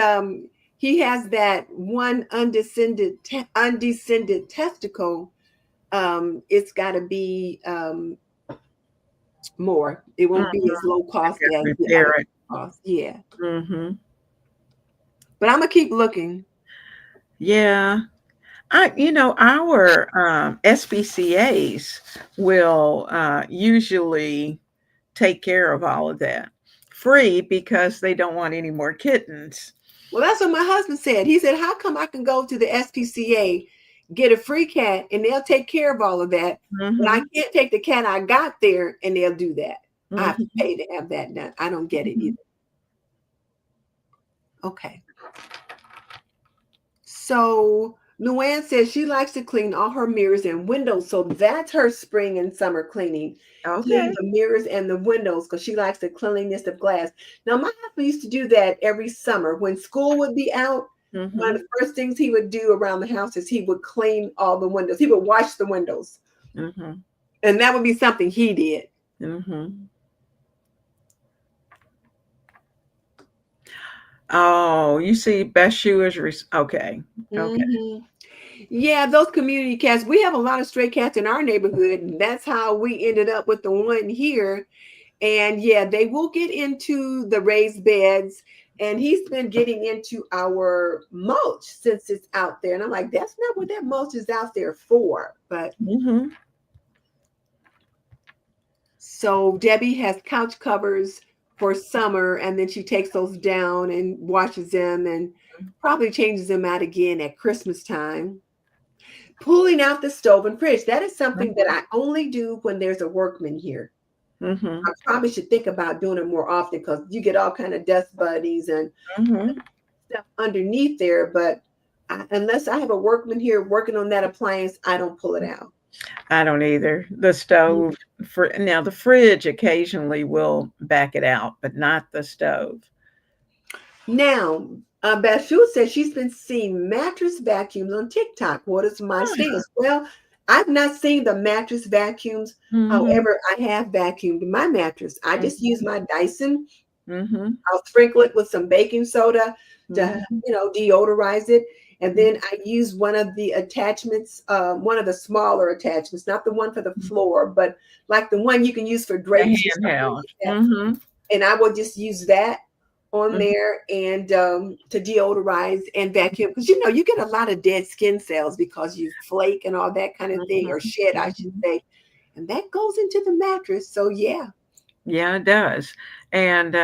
Speaker 1: he has that one undescended testicle, it's got to be more. It won't be as low cost as the other cost. Yeah.
Speaker 2: Mm-hmm.
Speaker 1: But I'm gonna keep looking.
Speaker 2: Yeah. Our SPCAs will usually take care of all of that free because they don't want any more kittens.
Speaker 1: Well, that's what my husband said. He said, how come I can go to the SPCA, get a free cat, and they'll take care of all of that, but I can't take the cat I got there and they'll do that. I have to pay to have that done. I don't get it either. Okay. So Luann says she likes to clean all her mirrors and windows. So that's her spring and summer cleaning.
Speaker 2: Okay.
Speaker 1: Clean the mirrors and the windows because she likes the cleanliness of glass. Now, my husband used to do that every summer. When school would be out, one of the first things he would do around the house is he would clean all the windows. He would wash the windows. And that would be something he did.
Speaker 2: Oh, you see, Bathsheba's okay.
Speaker 1: Yeah, those community cats. We have a lot of stray cats in our neighborhood, and that's how we ended up with the one here. And yeah, they will get into the raised beds, and he's been getting into our mulch since it's out there. And I'm like, that's not what that mulch is out there for. But so Debbie has couch covers for summer, and then she takes those down and washes them and probably changes them out again at Christmas time. Pulling out the stove and fridge. That is something that I only do when there's a workman here. I probably should think about doing it more often because you get all kind of dust buddies and stuff underneath there. But unless I have a workman here working on that appliance, I don't pull it out.
Speaker 2: I don't either. The stove now the fridge occasionally will back it out, but not the stove.
Speaker 1: Now, Bathsheba says she's been seeing mattress vacuums on TikTok. What is my stance? Well, I've not seen the mattress vacuums. However, I have vacuumed my mattress. I just use my Dyson. I'll sprinkle it with some baking soda to, deodorize it. And then I use one of the attachments, one of the smaller attachments, not the one for the floor, but like the one you can use for drapes.
Speaker 2: Handheld.
Speaker 1: And I will just use that on
Speaker 2: Mhm.
Speaker 1: there and to deodorize and vacuum because you get a lot of dead skin cells because you flake and all that kind of thing,
Speaker 2: Mhm.
Speaker 1: or shed, I should
Speaker 2: Mhm.
Speaker 1: say, and that goes into the mattress. So yeah.
Speaker 2: Yeah, it does. And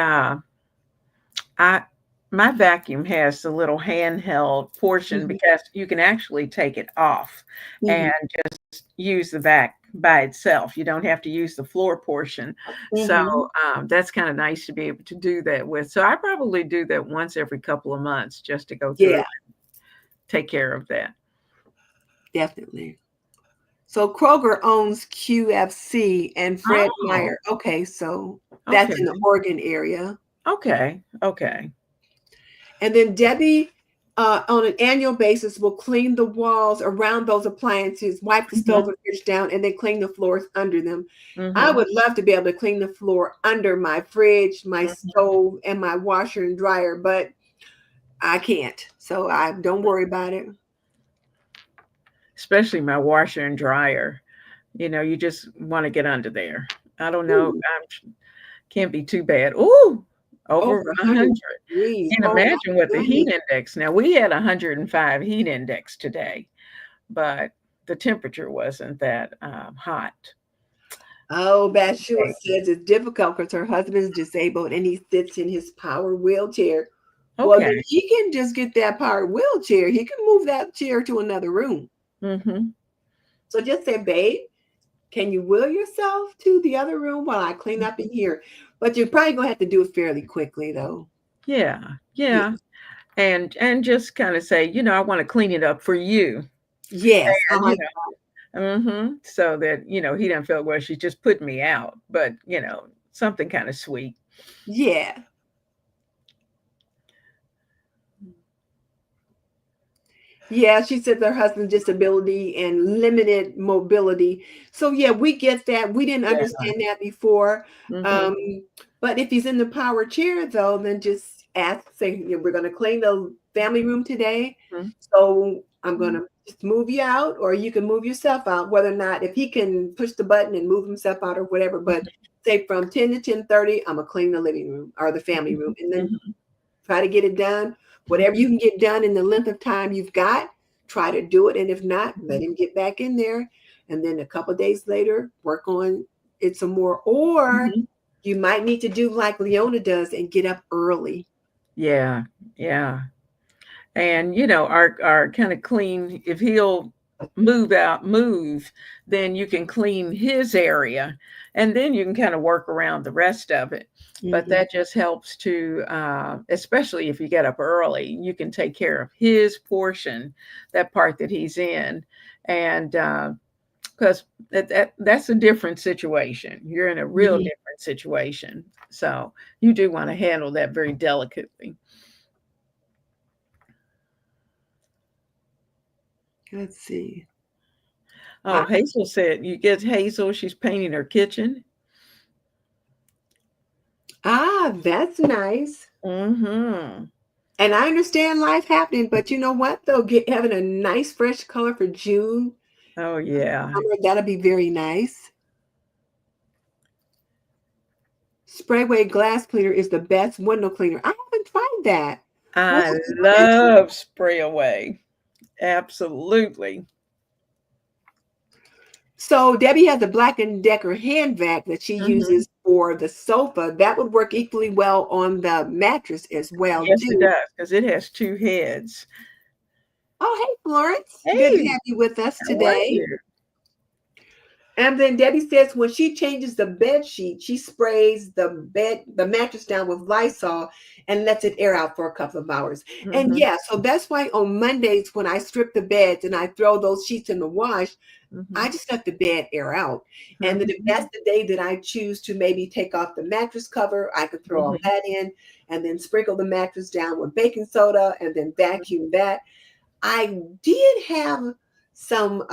Speaker 2: I my vacuum has the little handheld portion
Speaker 1: Hmm.
Speaker 2: because you can actually take it off
Speaker 1: Hmm.
Speaker 2: and just use the vac by itself. You don't have to use the floor portion. So
Speaker 1: Hmm.
Speaker 2: that's kind of nice to be able to do that with. So I probably do that once every couple of months just to go through
Speaker 1: Yeah,
Speaker 2: and take care of that.
Speaker 1: definitely. So Kroger owns QFC and Fred
Speaker 2: Oh,
Speaker 1: Meyer. Okay, so
Speaker 2: okay.
Speaker 1: that's in the Oregon area.
Speaker 2: Okay. Okay.
Speaker 1: And then Debbie, on an annual basis, will clean the walls around those appliances, wipe the stove
Speaker 2: Hmm.
Speaker 1: and fridge down, and then clean the floors under them. I
Speaker 2: Hmm.
Speaker 1: would love to be able to clean the floor under my fridge, my
Speaker 2: Hmm.
Speaker 1: stove, and my washer and dryer, but I can't. So I don't worry about it.
Speaker 2: Especially my washer and dryer. You just want to get under there. I don't know.
Speaker 1: Ooh,
Speaker 2: Can't be too bad. Ooh, over
Speaker 1: over 100
Speaker 2: 100.
Speaker 1: degrees.
Speaker 2: Can't
Speaker 1: Oh
Speaker 2: imagine what
Speaker 1: my
Speaker 2: the
Speaker 1: goodness.
Speaker 2: heat index. Now we had 105 heat index today, but the temperature wasn't that hot.
Speaker 1: Oh, Bashua says it's difficult because her husband's disabled and he sits in his power wheelchair. Well, then
Speaker 2: Okay.
Speaker 1: he can just get that power wheelchair. He can move that chair to another room.
Speaker 2: Hmm.
Speaker 1: So just say, babe, can you wheel yourself to the other room while I clean up in here? But you're probably gonna have to do it fairly quickly, though.
Speaker 2: Yeah,
Speaker 1: Yeah.
Speaker 2: yeah, and just kind of say, I want to clean it up for you,
Speaker 1: Yes. I
Speaker 2: and
Speaker 1: like.
Speaker 2: so that he doesn't feel well. She's just putting me out, but something kind of sweet.
Speaker 1: Yeah. Yeah, she said her husband's disability and limited mobility. So yeah, we get that. We didn't
Speaker 2: Yeah.
Speaker 1: understand that before.
Speaker 2: Hmm.
Speaker 1: Um, but if he's in the power chair though, then just ask, say, we're gonna clean the family room today. So I'm gonna just move you out, or you can move yourself out, whether or not if he can push the button and move himself out or whatever. But say from 10 to 10:30, I'm gonna clean the living room or the family room and then
Speaker 2: Hmm.
Speaker 1: try to get it done. Whatever you can get done in the length of time you've got, try to do it. And if not, let him get back in there. And then a couple of days later, work on it some more. Or
Speaker 2: Hmm.
Speaker 1: you might need to do like Leona does and get up early.
Speaker 2: Yeah, yeah. And our kind of clean, if he'll move, then you can clean his area, and then you can kind of work around the rest of it. But
Speaker 1: Hmm.
Speaker 2: that just helps to, especially if you get up early, you can take care of his portion, that part that he's in, and because that's a different situation. You're in a real
Speaker 1: Hmm.
Speaker 2: different situation, so you do want to handle that very delicately.
Speaker 1: Let's see.
Speaker 2: Oh, Hazel said you get Hazel. She's painting her kitchen.
Speaker 1: That's nice.
Speaker 2: Mm-hmm.
Speaker 1: And I understand life happening, but you know what though? Having a nice fresh color for June,
Speaker 2: Oh yeah.
Speaker 1: summer, that'll be very nice. Sprayway glass cleaner is the best window cleaner. I haven't tried that. What
Speaker 2: I
Speaker 1: what is it?
Speaker 2: love spray away. Absolutely.
Speaker 1: So Debbie has a Black and Decker hand vac that she
Speaker 2: Hmm.
Speaker 1: uses for the sofa. That would work equally well on the mattress as well
Speaker 2: Yes, it
Speaker 1: too.
Speaker 2: does because it has two heads.
Speaker 1: Oh, hey Florence, good to
Speaker 2: Hey,
Speaker 1: have you with us
Speaker 2: how are
Speaker 1: today.
Speaker 2: you?
Speaker 1: And then Debbie says when she changes the bed sheet, she sprays the mattress down with Lysol and lets it air out for a couple of hours. And
Speaker 2: Hmm.
Speaker 1: yeah, so that's why on Mondays when I strip the beds and I throw those sheets in the wash,
Speaker 2: Hmm.
Speaker 1: I just let the bed air out. And then if
Speaker 2: Hmm.
Speaker 1: that's the day that I choose to maybe take off the mattress cover, I could throw all
Speaker 2: Hmm.
Speaker 1: that in and then sprinkle the mattress down with baking soda and then vacuum that. I did have some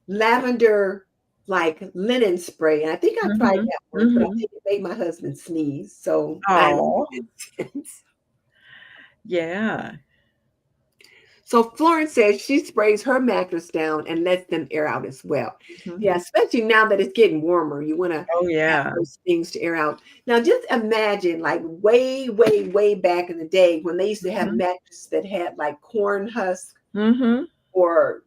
Speaker 1: lavender like linen spray, and I think I tried
Speaker 2: Hmm.
Speaker 1: that once, but I
Speaker 2: Hmm.
Speaker 1: think it made my husband sneeze. So I don't know
Speaker 2: Oh,
Speaker 1: if it's
Speaker 2: yeah.
Speaker 1: So Florence says she sprays her mattress down and lets them air out as well.
Speaker 2: Mhm.
Speaker 1: Yeah, especially now that it's getting warmer, you want to
Speaker 2: Oh,
Speaker 1: have
Speaker 2: yeah.
Speaker 1: those things to air out. Now, just imagine, like way, way, way back in the day when they used to have
Speaker 2: Mhm.
Speaker 1: mattresses that had like corn husk
Speaker 2: Mhm.
Speaker 1: or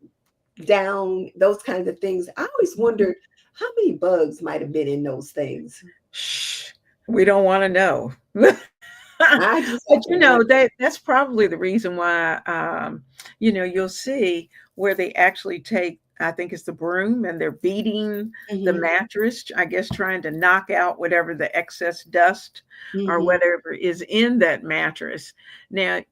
Speaker 1: down, those kinds of things. I always
Speaker 2: Mhm.
Speaker 1: wondered how many bugs might have been in those things.
Speaker 2: Shh, we don't wanna know.
Speaker 1: I just
Speaker 2: But,
Speaker 1: have to wonder.
Speaker 2: that's probably the reason why, you'll see where they actually take, I think it's the broom, and they're beating the
Speaker 1: Hmm.
Speaker 2: mattress, I guess, trying to knock out whatever the excess dust or
Speaker 1: Hmm.
Speaker 2: whatever is in that mattress. Now,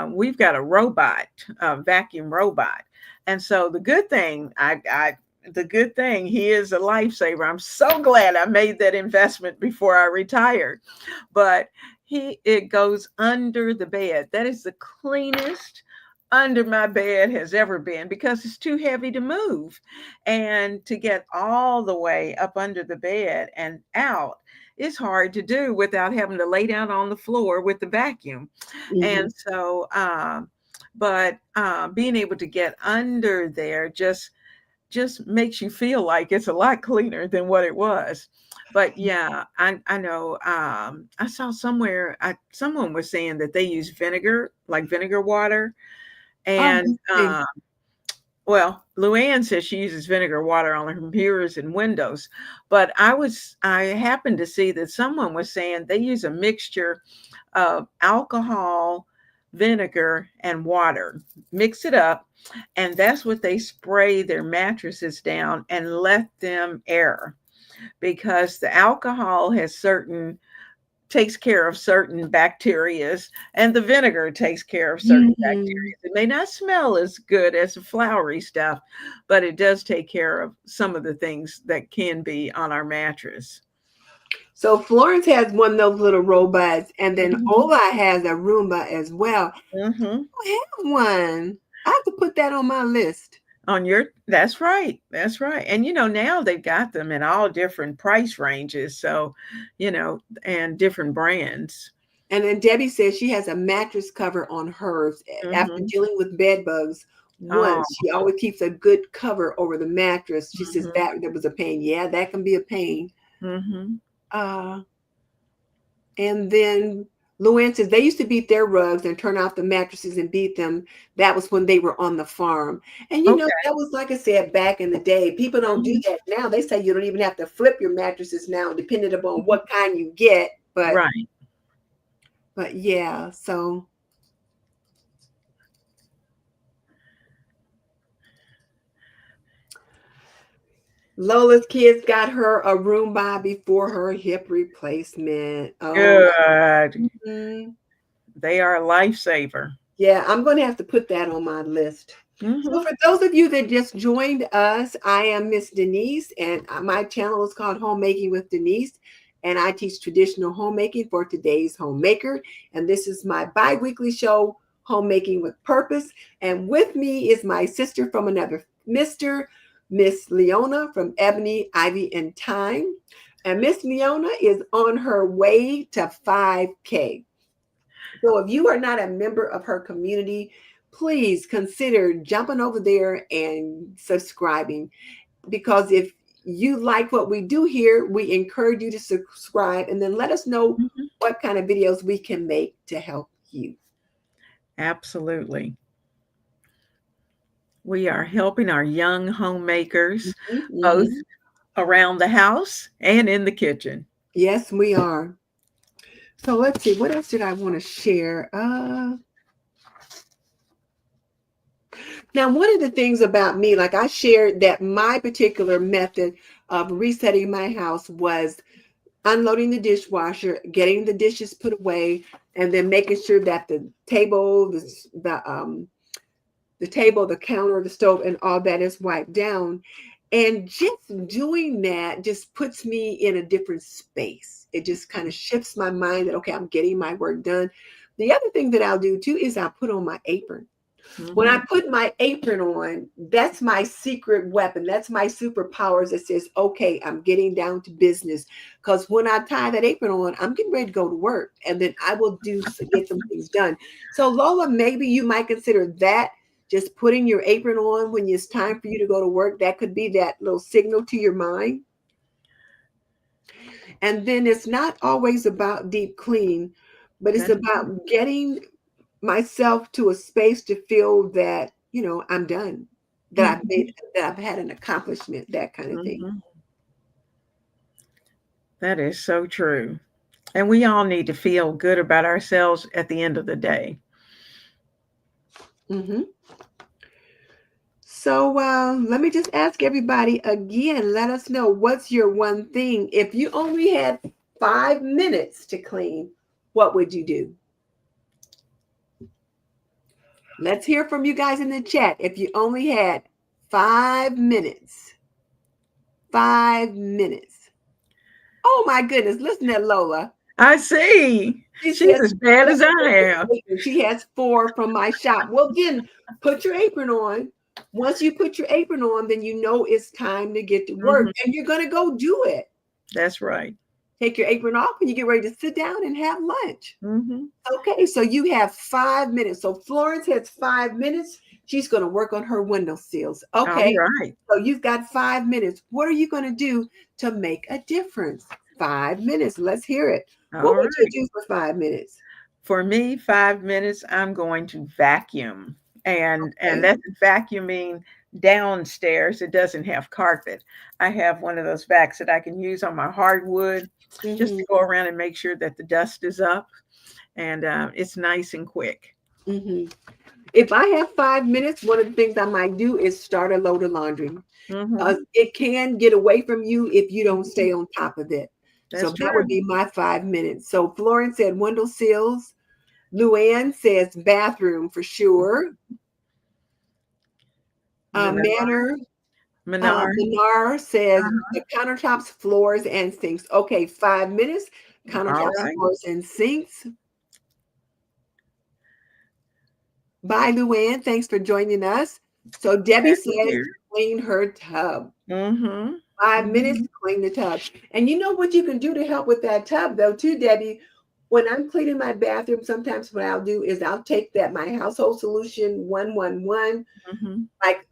Speaker 2: we've got a vacuum robot, and so the good thing, he is a lifesaver. I'm so glad I made that investment before I retired. But it goes under the bed. That is the cleanest under my bed has ever been because it's too heavy to move. And to get all the way up under the bed and out is hard to do without having to lay down on the floor with the vacuum.
Speaker 1: Hmm.
Speaker 2: And so, but being able to get under there just makes you feel like it's a lot cleaner than what it was. But yeah, I know. I saw somewhere someone was saying that they use vinegar, like vinegar water,
Speaker 1: Oh,
Speaker 2: and
Speaker 1: let's see.
Speaker 2: well, Luann says she uses vinegar water on her computers and Windows, but I happened to see that someone was saying they use a mixture of alcohol, vinegar, and water. Mix it up, and that's what they spray their mattresses down and let them air because the alcohol has certain takes care of certain bacterias and the vinegar takes care of certain
Speaker 1: Hmm.
Speaker 2: bacteria. It may not smell as good as the flowery stuff, but it does take care of some of the things that can be on our mattress.
Speaker 1: So Florence has one of those little robots, and then
Speaker 2: Mhm.
Speaker 1: Ola has a Roomba as well.
Speaker 2: Mhm.
Speaker 1: I have one. I have to put that on my list.
Speaker 2: On your That's right. That's right. And now they've got them in all different price ranges, so, and different brands.
Speaker 1: And then Debbie says she has a mattress cover on hers. After
Speaker 2: Mhm.
Speaker 1: dealing with bed bugs
Speaker 2: Oh.
Speaker 1: once, she always keeps a good cover over the mattress. She says
Speaker 2: Mhm.
Speaker 1: that was a pain. Yeah, that can be a pain.
Speaker 2: Mhm.
Speaker 1: Uh, and then Luann says they used to beat their rugs and turn off the mattresses and beat them. That was when they were on the farm. And
Speaker 2: Okay.
Speaker 1: that was like I said back in the day. People don't do
Speaker 2: Mhm.
Speaker 1: that now. They say you don't even have to flip your mattresses now, depending upon
Speaker 2: Mhm.
Speaker 1: what kind you get.
Speaker 2: Right.
Speaker 1: But yeah, so Lola's kids got her a Roomba before her hip replacement. Oh,
Speaker 2: Good.
Speaker 1: mhm.
Speaker 2: They are a lifesaver.
Speaker 1: Yeah, I'm going to have to put that on my list. So,
Speaker 2: Mhm.
Speaker 1: for those of you that just joined us, I am Miss Denise, and my channel is called Homemaking with Denise. And I teach traditional homemaking for today's homemaker. And this is my bi weekly show, Homemaking with Purpose. And with me is my sister from another Mr. Miss Leona from Ebony Ivy and Thyme. And Miss Leona is on her way to 5K. So if you are not a member of her community, please consider jumping over there and subscribing, because if you like what we do here, we encourage you to subscribe and then let us know
Speaker 2: Mhm.
Speaker 1: what kind of videos we can make to help you.
Speaker 2: Absolutely. We are helping our young homemakers both
Speaker 1: Mhm.
Speaker 2: around the house and in the kitchen.
Speaker 1: Yes, we are. So let's see, what else did I want to share? Now, one of the things about me, like I shared that my particular method of resetting my house was unloading the dishwasher, getting the dishes put away, and then making sure that the table, the table, the counter, the stove, and all that is wiped down. And just doing that just puts me in a different space. It just kind of shifts my mind that okay, I'm getting my work done. The other thing that I'll do too is I'll put on my apron. When I
Speaker 2: Mhm.
Speaker 1: put my apron on, that's my secret weapon. That's my superpowers that says, okay, I'm getting down to business. Because when I tie that apron on, I'm getting ready to go to work and then I will get some things done. So, Lola, maybe you might consider that just putting your apron on when it's time for you to go to work. That could be that little signal to your mind. And then it's not always about deep cleaning, but it's
Speaker 2: That's
Speaker 1: about getting myself to a space to feel that, I'm done, that I've
Speaker 2: mhm,
Speaker 1: made, that I've had an accomplishment, that kind of thing.
Speaker 2: mhm. That is so true. And we all need to feel good about ourselves at the end of the day.
Speaker 1: Hmm. So let me just ask everybody again, let us know, what's your one thing? If you only had 5 minutes to clean, what would you do? Let's hear from you guys in the chat. If you only had 5 minutes, 5 minutes. Oh my goodness, listen to Lola.
Speaker 2: I see.
Speaker 1: She
Speaker 2: She's
Speaker 1: says
Speaker 2: as bad as I am.
Speaker 1: she has 4 from my shop. Well, then put your apron on. Once you put your apron on, then you know it's time to get to work
Speaker 2: Mhm.
Speaker 1: and you're going to go do it.
Speaker 2: That's right.
Speaker 1: Take your apron off and you get ready to sit down and have lunch.
Speaker 2: Mhm.
Speaker 1: Okay, so you have 5 minutes. So Florence has 5 minutes. She's going to work on her window sills.
Speaker 2: All
Speaker 1: Okay,
Speaker 2: right.
Speaker 1: so you've got 5 minutes. What are you going to do to make a difference? 5 minutes. Let's hear it. What
Speaker 2: All
Speaker 1: would you
Speaker 2: right.
Speaker 1: do for 5 minutes?
Speaker 2: For me, 5 minutes, I'm going to vacuum. And
Speaker 1: Okay.
Speaker 2: that's vacuuming downstairs. It doesn't have carpet. I have one of those vacs that I can use on my hardwood just to
Speaker 1: Hmm.
Speaker 2: go around and make sure that the dust is up. And it's nice and quick.
Speaker 1: Hmm. If I have 5 minutes, one of the things I might do is start a load of laundry.
Speaker 2: Hmm.
Speaker 1: It can get away from you if you don't stay on top of it. So
Speaker 2: That's
Speaker 1: that would
Speaker 2: true.
Speaker 1: be my 5 minutes. So Florence said window sills. Luann says bathroom for sure.
Speaker 2: Menard.
Speaker 1: Manor
Speaker 2: Menard.
Speaker 1: Minar says
Speaker 2: Uh-huh.
Speaker 1: the countertops, floors, and sinks. Okay, 5 minutes.
Speaker 2: All
Speaker 1: Countertops,
Speaker 2: right.
Speaker 1: floors, and sinks. Bye, Luann. Thanks for joining us. So Debbie
Speaker 2: Glad to
Speaker 1: says
Speaker 2: hear.
Speaker 1: clean her tub.
Speaker 2: Mm-hmm.
Speaker 1: 5 minutes
Speaker 2: Mm-hmm.
Speaker 1: to clean the tub. And you know what you can do to help with that tub, though, too, Debbie? When I'm cleaning my bathroom, sometimes what I'll do is I'll take that my household solution 111,
Speaker 2: Mm-hmm.
Speaker 1: like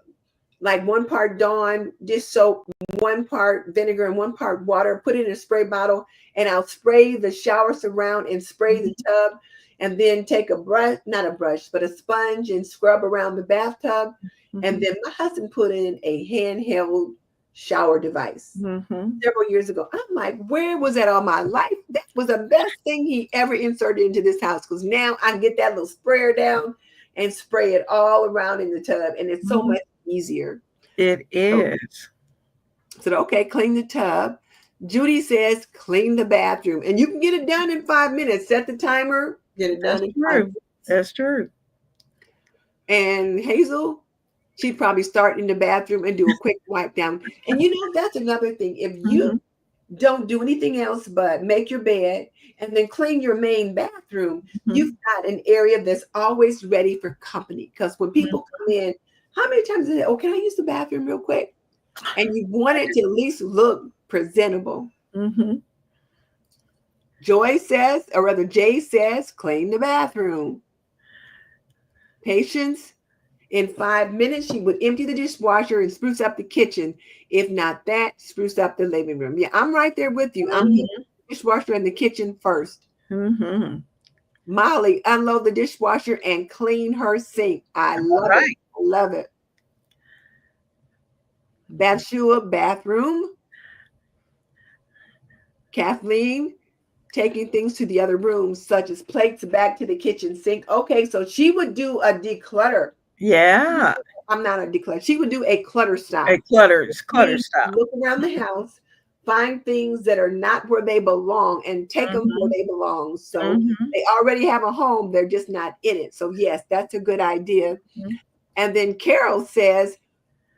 Speaker 1: like 1 part Dawn dish soap, 1 part vinegar, and 1 part water. Put it in a spray bottle, and I'll spray the shower surround and spray the tub, and then take a brush, not a brush, but a sponge, and scrub around the bathtub. And
Speaker 2: Mm-hmm.
Speaker 1: then my husband put in a handheld shower device
Speaker 2: Mm-hmm.
Speaker 1: several years ago. I'm like, where was that all my life? That was the best thing he ever inserted into this house, because now I can get that little sprayer down and spray it all around in the tub, and it's so
Speaker 2: Mm-hmm.
Speaker 1: much easier.
Speaker 2: It
Speaker 1: So,
Speaker 2: is.
Speaker 1: so okay, clean the tub. Judy says clean the bathroom, and you can get it done in 5 minutes. Set the timer, get it
Speaker 2: That's
Speaker 1: done in five
Speaker 2: true.
Speaker 1: minutes.
Speaker 2: That's true.
Speaker 1: And Hazel, she'd probably start in the bathroom and do a quick wipe down. And that's another thing. If
Speaker 2: Mm-hmm.
Speaker 1: you don't do anything else but make your bed and then clean your main bathroom, you've
Speaker 2: Mm-hmm.
Speaker 1: got an area that's always ready for company. Because when people come in, how many times is it, oh, can I use the bathroom real quick? And you want it to at least look presentable.
Speaker 2: Mm-hmm.
Speaker 1: Joy says, or rather Jay says, clean the bathroom. Patience, in 5 minutes, she would empty the dishwasher and spruce up the kitchen. If not that, spruce up the living room. Yeah, I'm right there with you. I'm the dishwasher and the kitchen first.
Speaker 2: Mm-hmm.
Speaker 1: Molly, unload the dishwasher and clean her sink. I
Speaker 2: All
Speaker 1: love it.
Speaker 2: right.
Speaker 1: I love it. Bathshua, bathroom. Kathleen, taking things to the other rooms, such as plates back to the kitchen sink. Okay, so she would do a declutter.
Speaker 2: Yeah.
Speaker 1: I'm not a declutter. She would do a clutter
Speaker 2: A
Speaker 1: stop.
Speaker 2: clutter
Speaker 1: Means
Speaker 2: stop.
Speaker 1: look around the house, find things that are not where they belong, and take them where
Speaker 2: Mm-hmm.
Speaker 1: they belong. So
Speaker 2: Mm-hmm.
Speaker 1: they already have a home, they're just not in it. So, yes, that's a good idea. And then Carol says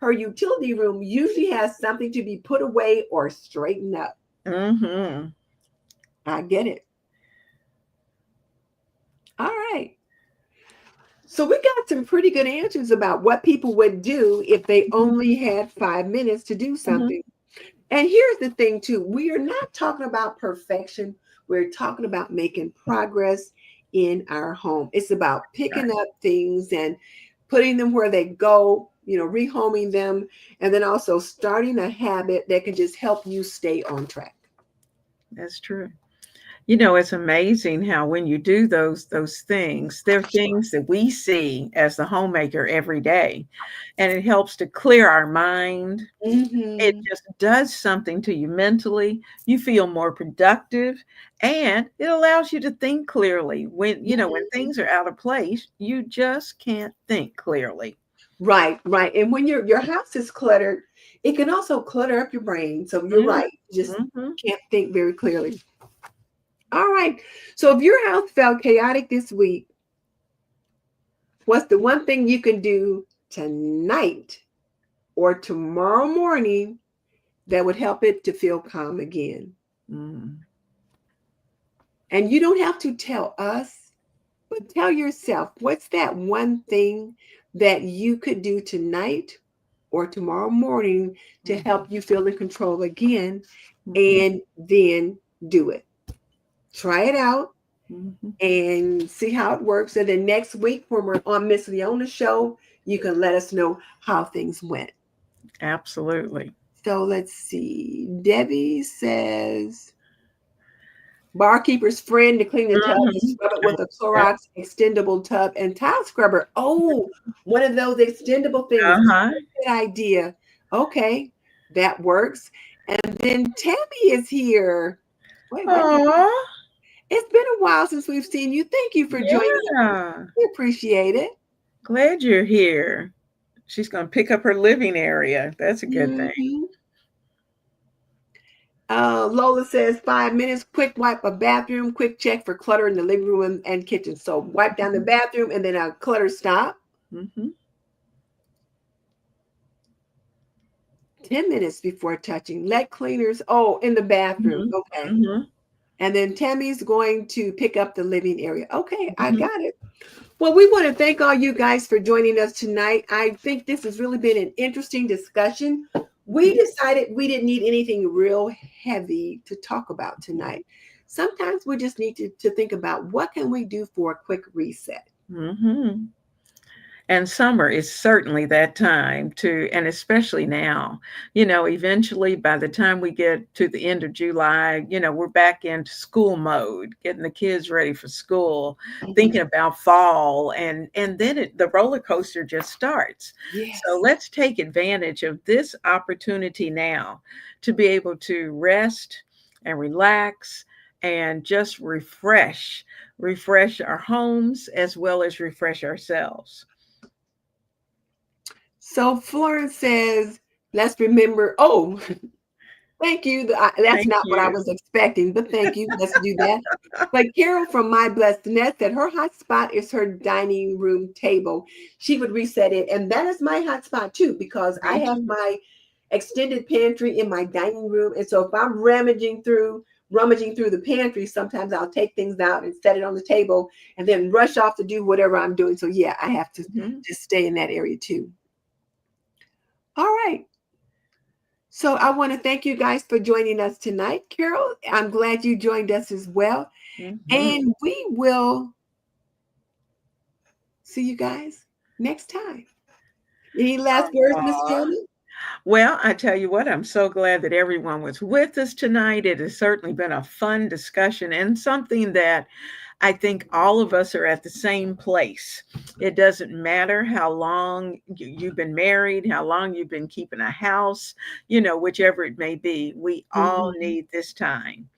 Speaker 1: her utility room usually has something to be put away or straightened up.
Speaker 2: Mm-hmm.
Speaker 1: I get it. All right. So we got some pretty good answers about what people would do if they only had 5 minutes to do
Speaker 2: Mm-hmm.
Speaker 1: something. And here's the thing, too. We are not talking about perfection. We're talking about making progress in our home. It's about picking up things and putting them where they go, rehoming them, and then also starting a habit that can just help you stay on track.
Speaker 2: That's true. It's amazing how when you do those things, they're things that we see as the homemaker every day, and it helps to clear our mind. It
Speaker 1: Mm-hmm.
Speaker 2: just does something to you mentally. You feel more productive, and it allows you to think clearly. When things are out of place, you just can't think clearly.
Speaker 1: Right, right. And when your house is cluttered, it can also clutter up your brain. So you're right. You just
Speaker 2: Mm-hmm.
Speaker 1: can't think very clearly. All right. So if your house felt chaotic this week, what's the one thing you can do tonight or tomorrow morning that would help it to feel calm again?
Speaker 2: Mm-hmm.
Speaker 1: And you don't have to tell us, but tell yourself, what's that one thing that you could do tonight or tomorrow morning to help you feel in control again,
Speaker 2: Mm-hmm.
Speaker 1: and then do it. Try it out
Speaker 2: Mm-hmm.
Speaker 1: and see how it works. And then next week, when we're on Miss Leona's show, you can let us know how things went.
Speaker 2: Absolutely.
Speaker 1: So let's see. Debbie says, barkeeper's friend to clean the tub and
Speaker 2: Mm-hmm.
Speaker 1: scrub it with a Clorox extendable tub and tile scrubber. Oh, one of those extendable things.
Speaker 2: Uh-huh.
Speaker 1: Good idea. Okay, that works. And then Tammy is here. Wait a minute.
Speaker 2: Oh,
Speaker 1: It's been a while since we've seen you. Thank you for joining us.
Speaker 2: yeah.
Speaker 1: We appreciate it.
Speaker 2: Glad you're here. She's going to pick up her living area. That's a good thing.
Speaker 1: Mhm. Lola says 5 minutes, quick wipe a bathroom, quick check for clutter in the living room and kitchen. So wipe down the bathroom and then a clutter stop.
Speaker 2: Mm-hmm.
Speaker 1: 10 minutes before touching. Let cleaners, oh, in the bathroom. Okay.
Speaker 2: Mm-hmm.
Speaker 1: And then Tammy's going to pick up the living area. Okay, I
Speaker 2: Mm-hmm.
Speaker 1: got it. Well, we want to thank all you guys for joining us tonight. I think this has really been an interesting discussion. We decided we didn't need anything real heavy to talk about tonight. Sometimes we just need to think about what can we do for a quick reset.
Speaker 2: Mm-hmm. And summer is certainly that time to, and especially now, eventually by the time we get to the end of July, we're back into school mode, getting the kids ready for school, thinking about fall, and then the roller coaster just starts. So
Speaker 1: Yes.
Speaker 2: let's take advantage of this opportunity now to be able to rest and relax and just refresh our homes as well as refresh ourselves.
Speaker 1: So Florence says, let's remember. Oh, thank you. That's
Speaker 2: Thank
Speaker 1: not what I
Speaker 2: you.
Speaker 1: was expecting, but thank you. Let's do that. But Carol from My Blessed Nest said her hot spot is her dining room table. She would reset it. And that is my hot spot too, because I
Speaker 2: Me
Speaker 1: have
Speaker 2: too.
Speaker 1: my extended pantry in my dining room. And so if I'm rummaging through the pantry, sometimes I'll take things out and set it on the table and then rush off to do whatever I'm doing. So yeah, I have to
Speaker 2: Mhm.
Speaker 1: just stay in that area too. All right. So I want to thank you guys for joining us tonight. Carol, I'm glad you joined us as well.
Speaker 2: Mhm.
Speaker 1: And we will see you guys next time. Any last words, Miss
Speaker 2: Aw.
Speaker 1: Leona?
Speaker 2: Well, I tell you what, I'm so glad that everyone was with us tonight. It has certainly been a fun discussion and something that I think all of us are at the same place. It doesn't matter how long you've been married, how long you've been keeping a house, whichever it may be. We all
Speaker 1: Mhm.
Speaker 2: need this time.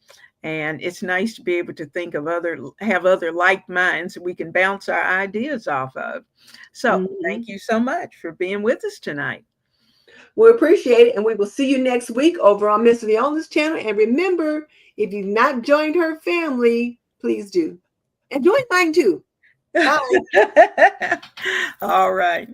Speaker 2: And it's nice to be able to have other like minds that we can bounce our ideas off of. So thank
Speaker 1: Mhm.
Speaker 2: you so much for being with us tonight.
Speaker 1: We appreciate it. And we will see you next week over on Miss Leona's channel. And remember, if you've not joined her family, please do. And join mine too. Bye.
Speaker 2: All right.